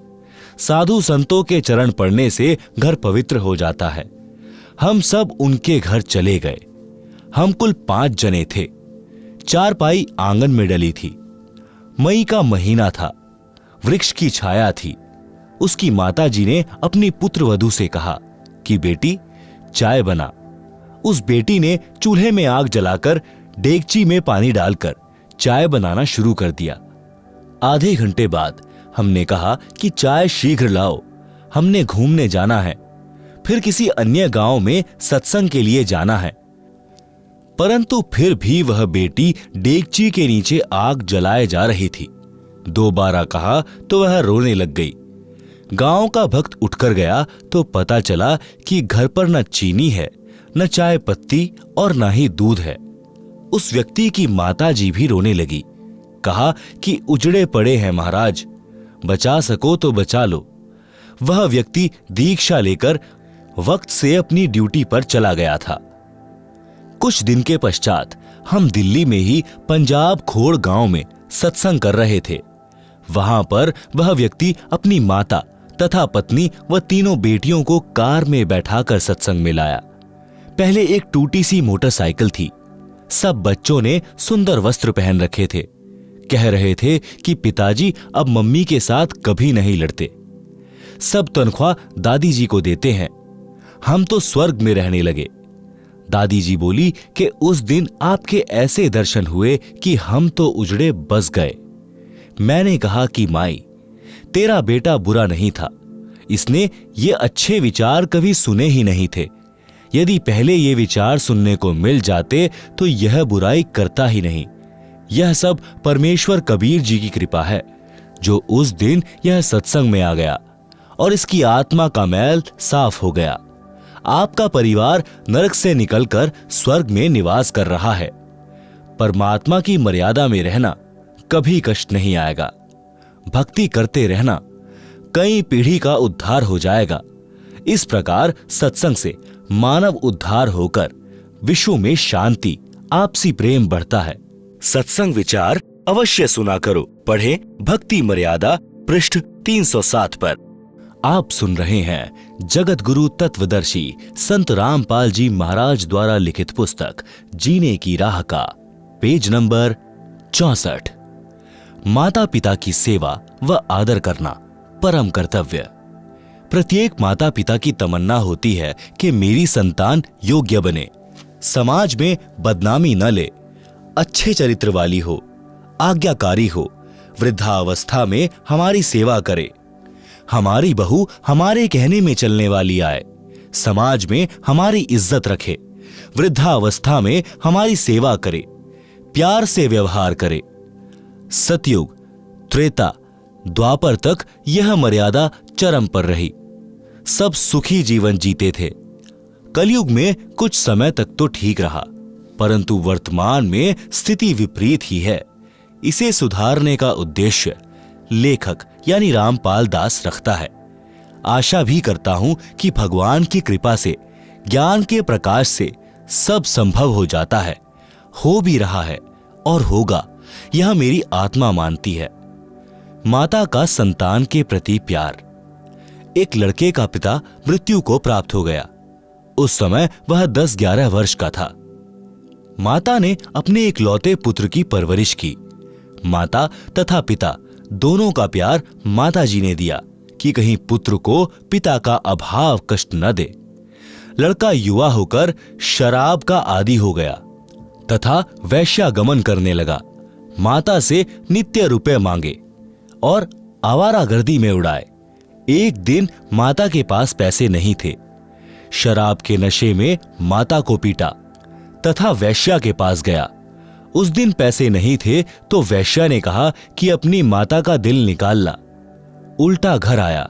Speaker 1: साधु संतों के चरण पड़ने से घर पवित्र हो जाता है। हम सब उनके घर चले गए। हम कुल 5 जने थे। चारपाई आंगन में डली थी। मई का महीना था। वृक्ष की छाया थी। उसकी माताजी ने अपनी पुत्र वधू से कहा कि बेटी, चाय बना। उस बेटी ने चूल्हे में आग जलाकर डेगची में पानी डालकर चाय बनाना शुरू कर दिया। आधे घंटे बाद हमने कहा कि चाय शीघ्र लाओ, हमने घूमने जाना है, फिर किसी अन्य गांव में सत्संग के लिए जाना है। परंतु फिर भी वह बेटी डेगची के नीचे आग जलाए जा रही थी। दोबारा कहा तो वह रोने लग गई। गांव का भक्त उठकर गया तो पता चला कि घर पर न चीनी है, न चाय पत्ती और न ही दूध है। उस व्यक्ति की माताजी भी रोने लगी। कहा कि उजड़े पड़े हैं महाराज, बचा सको तो बचा लो। वह व्यक्ति दीक्षा लेकर वक्त से अपनी ड्यूटी पर चला गया था। कुछ दिन के पश्चात हम दिल्ली में ही पंजाब खोड़ गांव में सत्संग कर रहे थे। वहां पर वह व्यक्ति अपनी माता तथा पत्नी व तीनों बेटियों को कार में बैठाकर सत्संग में लाया। पहले एक टूटी सी मोटरसाइकिल थी। सब बच्चों ने सुंदर वस्त्र पहन रखे थे। कह रहे थे कि पिताजी अब मम्मी के साथ कभी नहीं लड़ते। सब तनख्वाह दादी जी को देते हैं। हम तो स्वर्ग में रहने लगे। दादी जी बोली कि उस दिन आपके ऐसे दर्शन हुए कि हम तो उजड़े बस गए। मैंने कहा कि माई, तेरा बेटा बुरा नहीं था, इसने ये अच्छे विचार कभी सुने ही नहीं थे। यदि पहले ये विचार सुनने को मिल जाते तो यह बुराई करता ही नहीं। यह सब परमेश्वर कबीर जी की कृपा है जो उस दिन यह सत्संग में आ गया और इसकी आत्मा का मैल साफ हो गया। आपका परिवार नरक से निकलकर स्वर्ग में निवास कर रहा है। परमात्मा की मर्यादा में रहना, कभी कष्ट नहीं आएगा। भक्ति करते रहना, कई पीढ़ी का उद्धार हो जाएगा। इस प्रकार सत्संग से मानव उद्धार होकर विश्व में शांति, आपसी प्रेम बढ़ता है। सत्संग विचार अवश्य सुना करो। पढ़े भक्ति मर्यादा पृष्ठ 307 पर। आप सुन रहे हैं जगत गुरु तत्वदर्शी संत रामपाल जी महाराज द्वारा लिखित पुस्तक जीने की राह का पेज नंबर 64। माता पिता की सेवा व आदर करना परम कर्तव्य। प्रत्येक माता पिता की तमन्ना होती है कि मेरी संतान योग्य बने, समाज में बदनामी न ले, अच्छे चरित्र वाली हो, आज्ञाकारी हो, वृद्धावस्था में हमारी सेवा करे, हमारी बहू हमारे कहने में चलने वाली आए, समाज में हमारी इज्जत रखे, वृद्धावस्था में हमारी सेवा करे, प्यार से व्यवहार करे। सतयुग, त्रेता, द्वापर तक यह मर्यादा चरम पर रही। सब सुखी जीवन जीते थे। कलयुग में कुछ समय तक तो ठीक रहा, परंतु वर्तमान में स्थिति विपरीत ही है। इसे सुधारने का उद्देश्य लेखक यानी रामपाल दास रखता है। आशा भी करता हूं कि भगवान की कृपा से, ज्ञान के प्रकाश से सब संभव हो जाता है, हो भी रहा है और होगा, यह मेरी आत्मा मानती है। माता का संतान के प्रति प्यार। एक लड़के का पिता मृत्यु को प्राप्त हो गया। उस समय वह 10-11 वर्ष का था। माता ने अपने इकलौते पुत्र की परवरिश की। माता तथा पिता दोनों का प्यार माता जी ने दिया कि कहीं पुत्र को पिता का अभाव कष्ट न दे। लड़का युवा होकर शराब का आदी हो गया तथा वैश्यागमन करने लगा। माता से नित्य रुपए मांगे और आवारागर्दी में उड़ाए। एक दिन माता के पास पैसे नहीं थे। शराब के नशे में माता को पीटा तथा वैश्या के पास गया। उस दिन पैसे नहीं थे तो वैश्या ने कहा कि अपनी माता का दिल निकाल ला। उल्टा घर आया,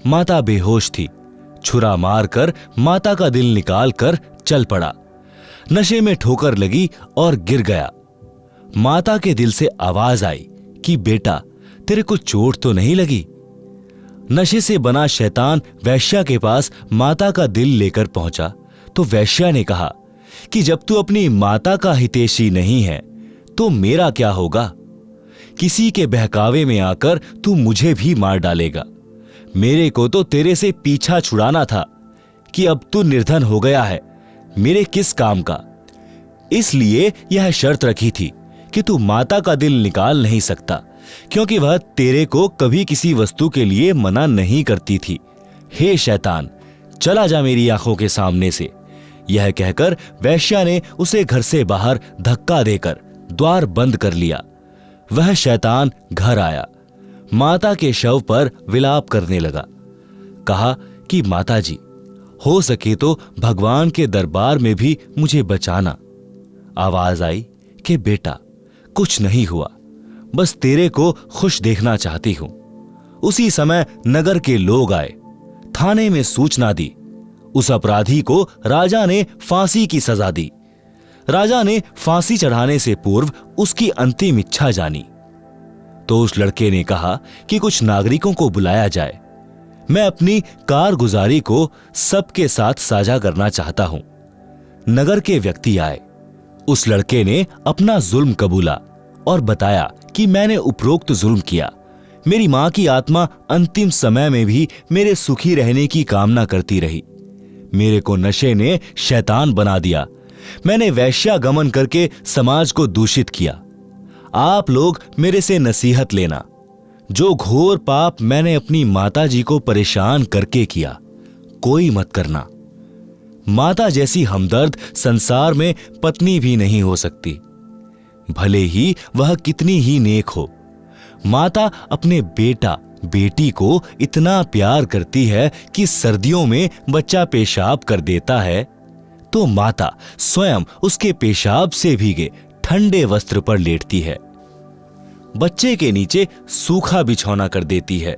Speaker 1: माता बेहोश थी। छुरा मारकर माता का दिल निकाल कर चल पड़ा। नशे में ठोकर लगी और गिर गया। माता के दिल से आवाज आई कि बेटा, तेरे को चोट तो नहीं लगी? नशे से बना शैतान वैश्या के पास माता का दिल लेकर पहुंचा तो वैश्या ने कहा कि जब तू अपनी माता का हितैषी नहीं है तो मेरा क्या होगा? किसी के बहकावे में आकर तू मुझे भी मार डालेगा। मेरे को तो तेरे से पीछा छुड़ाना था कि अब तू निर्धन हो गया है, मेरे किस काम का? इसलिए यह शर्त रखी थी कि तू माता का दिल निकाल नहीं सकता, क्योंकि वह तेरे को कभी किसी वस्तु के लिए मना नहीं करती थी। हे शैतान, चला जा मेरी आंखों के सामने से। यह कहकर वैश्या ने उसे घर से बाहर धक्का देकर द्वार बंद कर लिया। वह शैतान घर आया, माता के शव पर विलाप करने लगा। कहा कि माता जी, हो सके तो भगवान के दरबार में भी मुझे बचाना। आवाज आई कि बेटा, कुछ नहीं हुआ, बस तेरे को खुश देखना चाहती हूं। उसी समय नगर के लोग आए, थाने में सूचना दी। उस अपराधी को राजा ने फांसी की सजा दी। राजा ने फांसी चढ़ाने से पूर्व उसकी अंतिम इच्छा जानी। तो उस लड़के ने कहा कि कुछ नागरिकों को बुलाया जाए, मैं अपनी कारगुजारी को सबके साथ साझा करना चाहता हूं। नगर के व्यक्ति आए। उस लड़के ने अपना जुल्म कबूला और बताया कि मैंने उपरोक्त जुल्म किया। मेरी मां की आत्मा अंतिम समय में भी मेरे सुखी रहने की कामना करती रही। मेरे को नशे ने शैतान बना दिया। मैंने वैश्यागमन करके समाज को दूषित किया। आप लोग मेरे से नसीहत लेना। जो घोर पाप मैंने अपनी माता जी को परेशान करके किया, कोई मत करना। माता जैसी हमदर्द संसार में पत्नी भी नहीं हो सकती, भले ही वह कितनी ही नेक हो। माता अपने बेटा बेटी को इतना प्यार करती है कि सर्दियों में बच्चा पेशाब कर देता है तो माता स्वयं उसके पेशाब से भीगे ठंडे वस्त्र पर लेटती है। बच्चे के नीचे सूखा बिछौना कर देती है।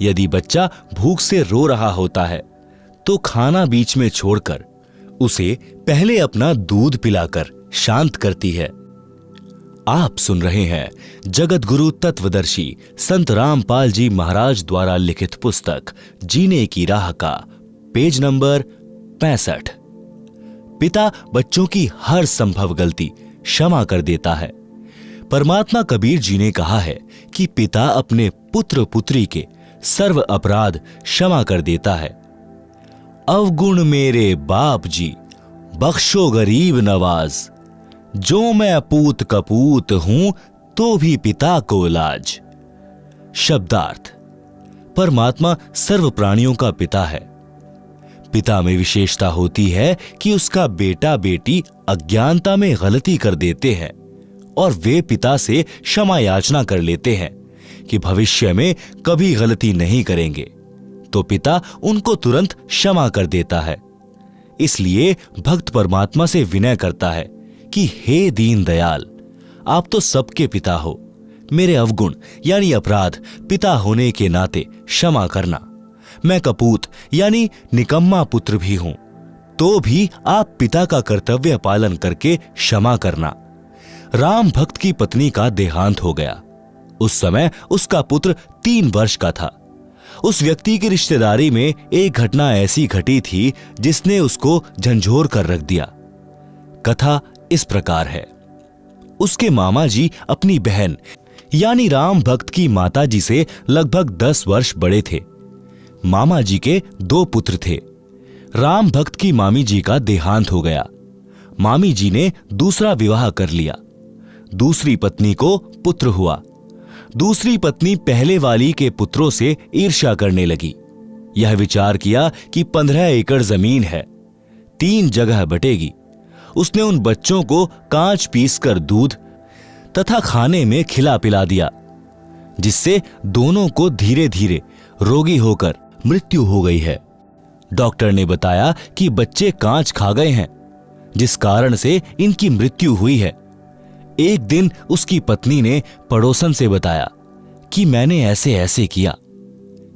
Speaker 1: यदि बच्चा भूख से रो रहा होता है तो खाना बीच में छोड़कर उसे पहले अपना दूध पिलाकर शांत करती है। आप सुन रहे हैं जगत गुरु तत्वदर्शी संत रामपाल जी महाराज द्वारा लिखित पुस्तक जीने की राह का पेज नंबर 65। पिता बच्चों की हर संभव गलती क्षमा कर देता है। परमात्मा कबीर जी ने कहा है कि पिता अपने पुत्र पुत्री के सर्व अपराध क्षमा कर देता है। अवगुण मेरे बाप जी, बख्शो गरीब नवाज, जो मैं अपूत कपूत हूं तो भी पिता को लाज। शब्दार्थ, परमात्मा सर्व प्राणियों का पिता है। पिता में विशेषता होती है कि उसका बेटा बेटी अज्ञानता में गलती कर देते हैं और वे पिता से क्षमा याचना कर लेते हैं कि भविष्य में कभी गलती नहीं करेंगे, तो पिता उनको तुरंत क्षमा कर देता है। इसलिए भक्त परमात्मा से विनय करता है कि हे दीन दयाल, आप तो सबके पिता हो, मेरे अवगुण यानी अपराध पिता होने के नाते क्षमा करना। मैं कपूत यानी निकम्मा पुत्र भी हूं, तो भी आप पिता का कर्तव्य पालन करके क्षमा करना। राम भक्त की पत्नी का देहांत हो गया। उस समय उसका पुत्र 3 वर्ष का था। उस व्यक्ति की रिश्तेदारी में एक घटना ऐसी घटी थी जिसने उसको झंझोर कर रख दिया। कथा इस प्रकार है। उसके मामा जी अपनी बहन यानी राम भक्त की माता जी से लगभग 10 वर्ष बड़े थे। मामा जी के 2 पुत्र थे। राम भक्त की मामी जी का देहांत हो गया। मामी जी ने दूसरा विवाह कर लिया। दूसरी पत्नी को पुत्र हुआ। दूसरी पत्नी पहले वाली के पुत्रों से ईर्ष्या करने लगी। यह विचार किया कि 15 एकड़ जमीन है, 3 जगह बटेगी। उसने उन बच्चों को कांच पीसकर दूध तथा खाने में खिला पिला दिया, जिससे दोनों को धीरे धीरे रोगी होकर मृत्यु हो गई है। डॉक्टर ने बताया कि बच्चे कांच खा गए हैं, जिस कारण से इनकी मृत्यु हुई है। एक दिन उसकी पत्नी ने पड़ोसन से बताया कि मैंने ऐसे ऐसे किया,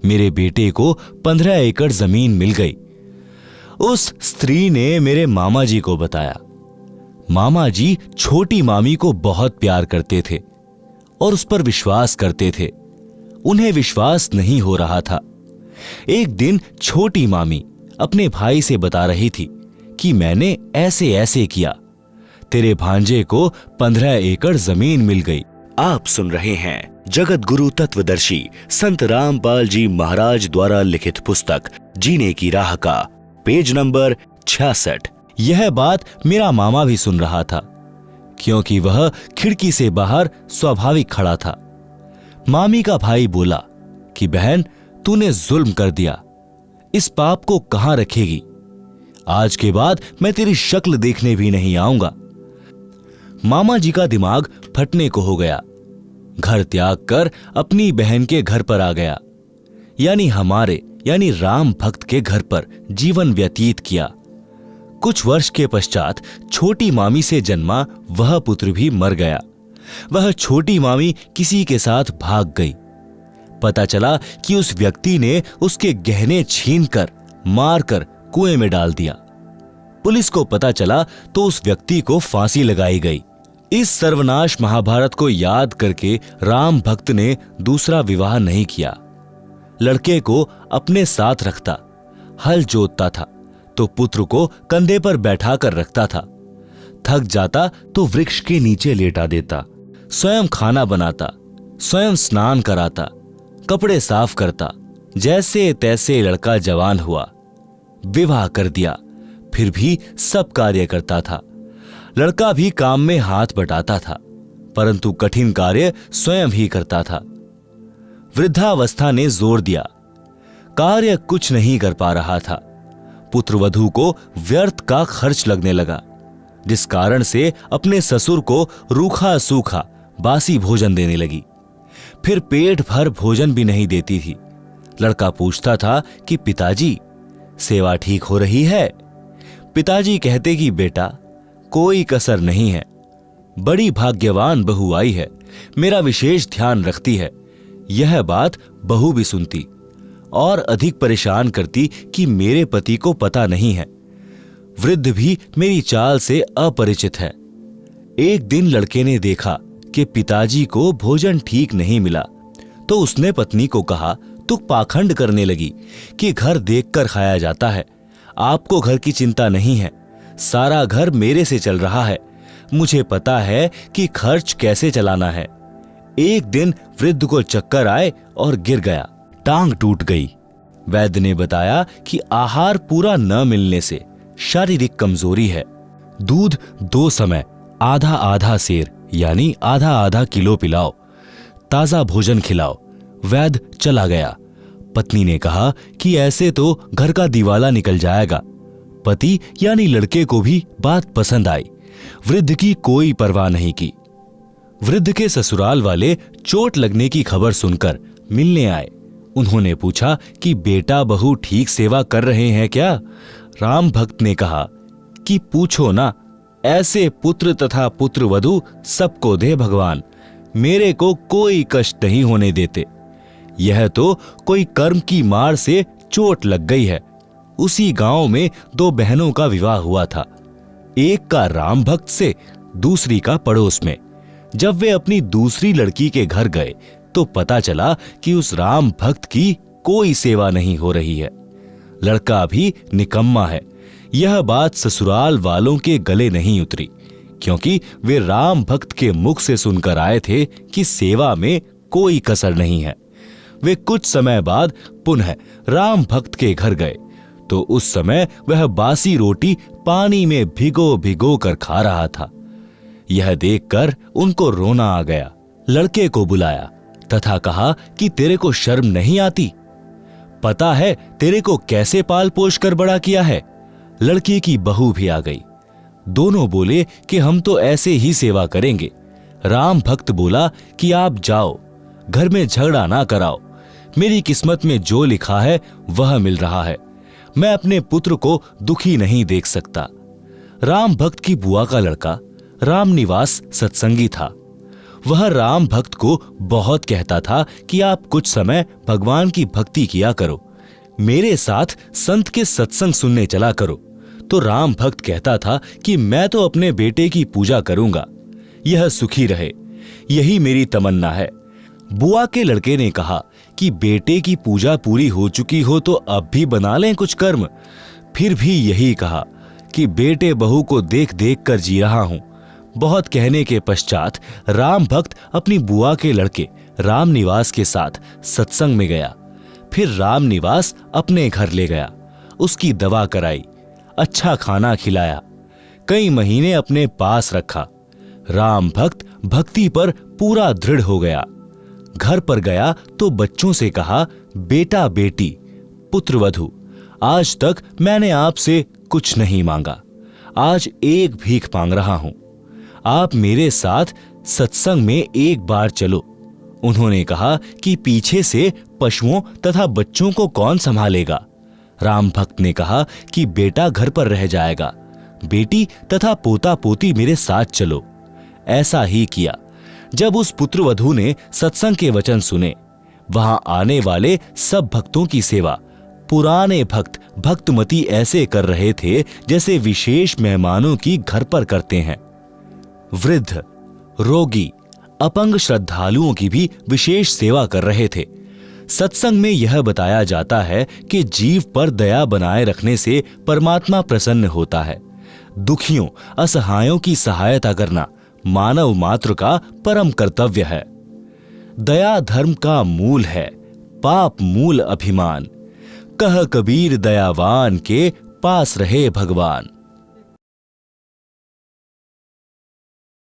Speaker 1: मेरे बेटे को 15 एकड़ जमीन मिल गई। उस स्त्री ने मेरे मामा जी को बताया। मामा जी छोटी मामी को बहुत प्यार करते थे और उस पर विश्वास करते थे। उन्हें विश्वास नहीं हो रहा था। एक दिन छोटी मामी अपने भाई से बता रही थी कि मैंने ऐसे ऐसे किया, तेरे भांजे को 15 एकड़ जमीन मिल गई। आप सुन रहे हैं जगत गुरु तत्वदर्शी संत रामपाल जी महाराज द्वारा लिखित पुस्तक जीने की राह का पेज नंबर 66। यह बात मेरा मामा भी सुन रहा था, क्योंकि वह खिड़की से बाहर स्वाभाविक खड़ा था। मामी का भाई बोला कि बहन, तूने जुल्म कर दिया, इस पाप को कहां रखेगी? आज के बाद मैं तेरी शक्ल देखने भी नहीं आऊंगा। मामा जी का दिमाग फटने को हो गया। घर त्याग कर अपनी बहन के घर पर आ गया, यानी हमारे यानी राम भक्त के घर पर जीवन व्यतीत किया। कुछ वर्ष के पश्चात छोटी मामी से जन्मा वह पुत्र भी मर गया। वह छोटी मामी किसी के साथ भाग गई। पता चला कि उस व्यक्ति ने उसके गहने छीनकर मारकर कुएं में डाल दिया। पुलिस को पता चला तो उस व्यक्ति को फांसी लगाई गई। इस सर्वनाश महाभारत को याद करके राम भक्त ने दूसरा विवाह नहीं किया। लड़के को अपने साथ रखता, हल जोतता था तो पुत्र को कंधे पर बैठा कर रखता था। थक जाता तो वृक्ष के नीचे लेटा देता। स्वयं खाना बनाता, स्वयं स्नान कराता, कपड़े साफ करता। जैसे तैसे लड़का जवान हुआ, विवाह कर दिया, फिर भी सब कार्य करता था। लड़का भी काम में हाथ बटाता था, परंतु कठिन कार्य स्वयं ही करता था। वृद्धावस्था ने जोर दिया, कार्य कुछ नहीं कर पा रहा था। पुत्रवधू को व्यर्थ का खर्च लगने लगा, जिस कारण से अपने ससुर को रूखा सूखा बासी भोजन देने लगी। फिर पेट भर भोजन भी नहीं देती थी। लड़का पूछता था कि पिताजी, सेवा ठीक हो रही है? पिताजी कहते कि बेटा, कोई कसर नहीं है, बड़ी भाग्यवान बहू आई है, मेरा विशेष ध्यान रखती है। यह बात बहू भी सुनती और अधिक परेशान करती कि मेरे पति को पता नहीं है। वृद्ध भी मेरी चाल से अपरिचित है। एक दिन लड़के ने देखा कि पिताजी को भोजन ठीक नहीं मिला, तो उसने पत्नी को कहा, तू पाखंड करने लगी कि घर देखकर खाया जाता है। आपको घर की चिंता नहीं है, सारा घर मेरे से चल रहा है। मुझे पता है कि खर्च कैसे चलाना है। एक दिन वृद्ध को चक्कर आए और गिर गया, टांग टूट गई। वैद्य ने बताया कि आहार पूरा न मिलने से शारीरिक कमजोरी है। दूध 2 समय आधा आधा सेर यानी आधा आधा किलो पिलाओ, ताजा भोजन खिलाओ। वैद्य चला गया। पत्नी ने कहा कि ऐसे तो घर का दिवाला निकल जाएगा। पति यानी लड़के को भी बात पसंद आई। वृद्ध की कोई परवाह नहीं की। वृद्ध के ससुराल वाले चोट लगने की खबर सुनकर मिलने आए। उन्होंने पूछा कि बेटा बहू ठीक सेवा कर रहे हैं क्या? राम भक्त ने कहा कि पूछो ना, ऐसे पुत्र तथा पुत्रवधू सबको दे भगवान, मेरे को कोई कष्ट नहीं होने देते। यह तो कोई कर्म की मार से चोट लग गई है। उसी गांव में 2 बहनों का विवाह हुआ था, एक का राम भक्त से, दूसरी का पड़ोस में। जब वे अपनी दूसरी लड़की के घर गए तो पता चला कि उस राम भक्त की कोई सेवा नहीं हो रही है। लड़का भी निकम्मा है। यह बात ससुराल वालों के गले नहीं उतरी, क्योंकि वे राम भक्त के मुख से सुनकर आए थे कि सेवा में कोई कसर नहीं है। वे कुछ समय बाद पुनः राम भक्त के घर गए तो उस समय वह बासी रोटी पानी में भिगो भिगो कर खा रहा था। यह देखकर उनको रोना आ गया। लड़के को बुलाया तथा कहा कि तेरे को शर्म नहीं आती? पता है तेरे को कैसे पाल पोष कर बड़ा किया है? लड़के की बहू भी आ गई। दोनों बोले कि हम तो ऐसे ही सेवा करेंगे। राम भक्त बोला कि आप जाओ, घर में झगड़ा ना कराओ। मेरी किस्मत में जो लिखा है वह मिल रहा है। मैं अपने पुत्र को दुखी नहीं देख सकता। राम भक्त की बुआ का लड़का रामनिवास सत्संगी था। वह राम भक्त को बहुत कहता था कि आप कुछ समय भगवान की भक्ति किया करो, मेरे साथ संत के सत्संग सुनने चला करो, तो राम भक्त कहता था कि मैं तो अपने बेटे की पूजा करूंगा, यह सुखी रहे, यही मेरी तमन्ना है। बुआ के लड़के ने कहा कि बेटे की पूजा पूरी हो चुकी हो तो अब भी बना लें कुछ कर्म। फिर भी यही कहा कि बेटे बहू को देख देख कर जी रहा हूं। बहुत कहने के पश्चात राम भक्त अपनी बुआ के लड़के राम निवास के साथ सत्संग में गया। फिर राम निवास अपने घर ले गया, उसकी दवा कराई, अच्छा खाना खिलाया, कई महीने अपने पास रखा। राम भक्त भक्ति पर पूरा दृढ़ हो गया। घर पर गया तो बच्चों से कहा, बेटा बेटी पुत्र वधू, आज तक मैंने आपसे कुछ नहीं मांगा, आज एक भीख मांग रहा हूं, आप मेरे साथ सत्संग में एक बार चलो। उन्होंने कहा कि पीछे से पशुओं तथा बच्चों को कौन संभालेगा? राम भक्त ने कहा कि बेटा घर पर रह जाएगा, बेटी तथा पोता पोती मेरे साथ चलो। ऐसा ही किया। जब उस पुत्रवधू ने सत्संग के वचन सुने, वहां आने वाले सब भक्तों की सेवा पुराने भक्त भक्तमती ऐसे कर रहे थे जैसे विशेष मेहमानों की घर पर करते हैं। वृद्ध, रोगी, अपंग श्रद्धालुओं की भी विशेष सेवा कर रहे थे। सत्संग में यह बताया जाता है कि जीव पर दया बनाए रखने से परमात्मा प्रसन्न होता है। दुखियों, असहायों की सहायता करना मानव मात्र का परम कर्तव्य है। दया धर्म का मूल है, पाप मूल अभिमान। कह कबीर दयावान के पास रहे भगवान।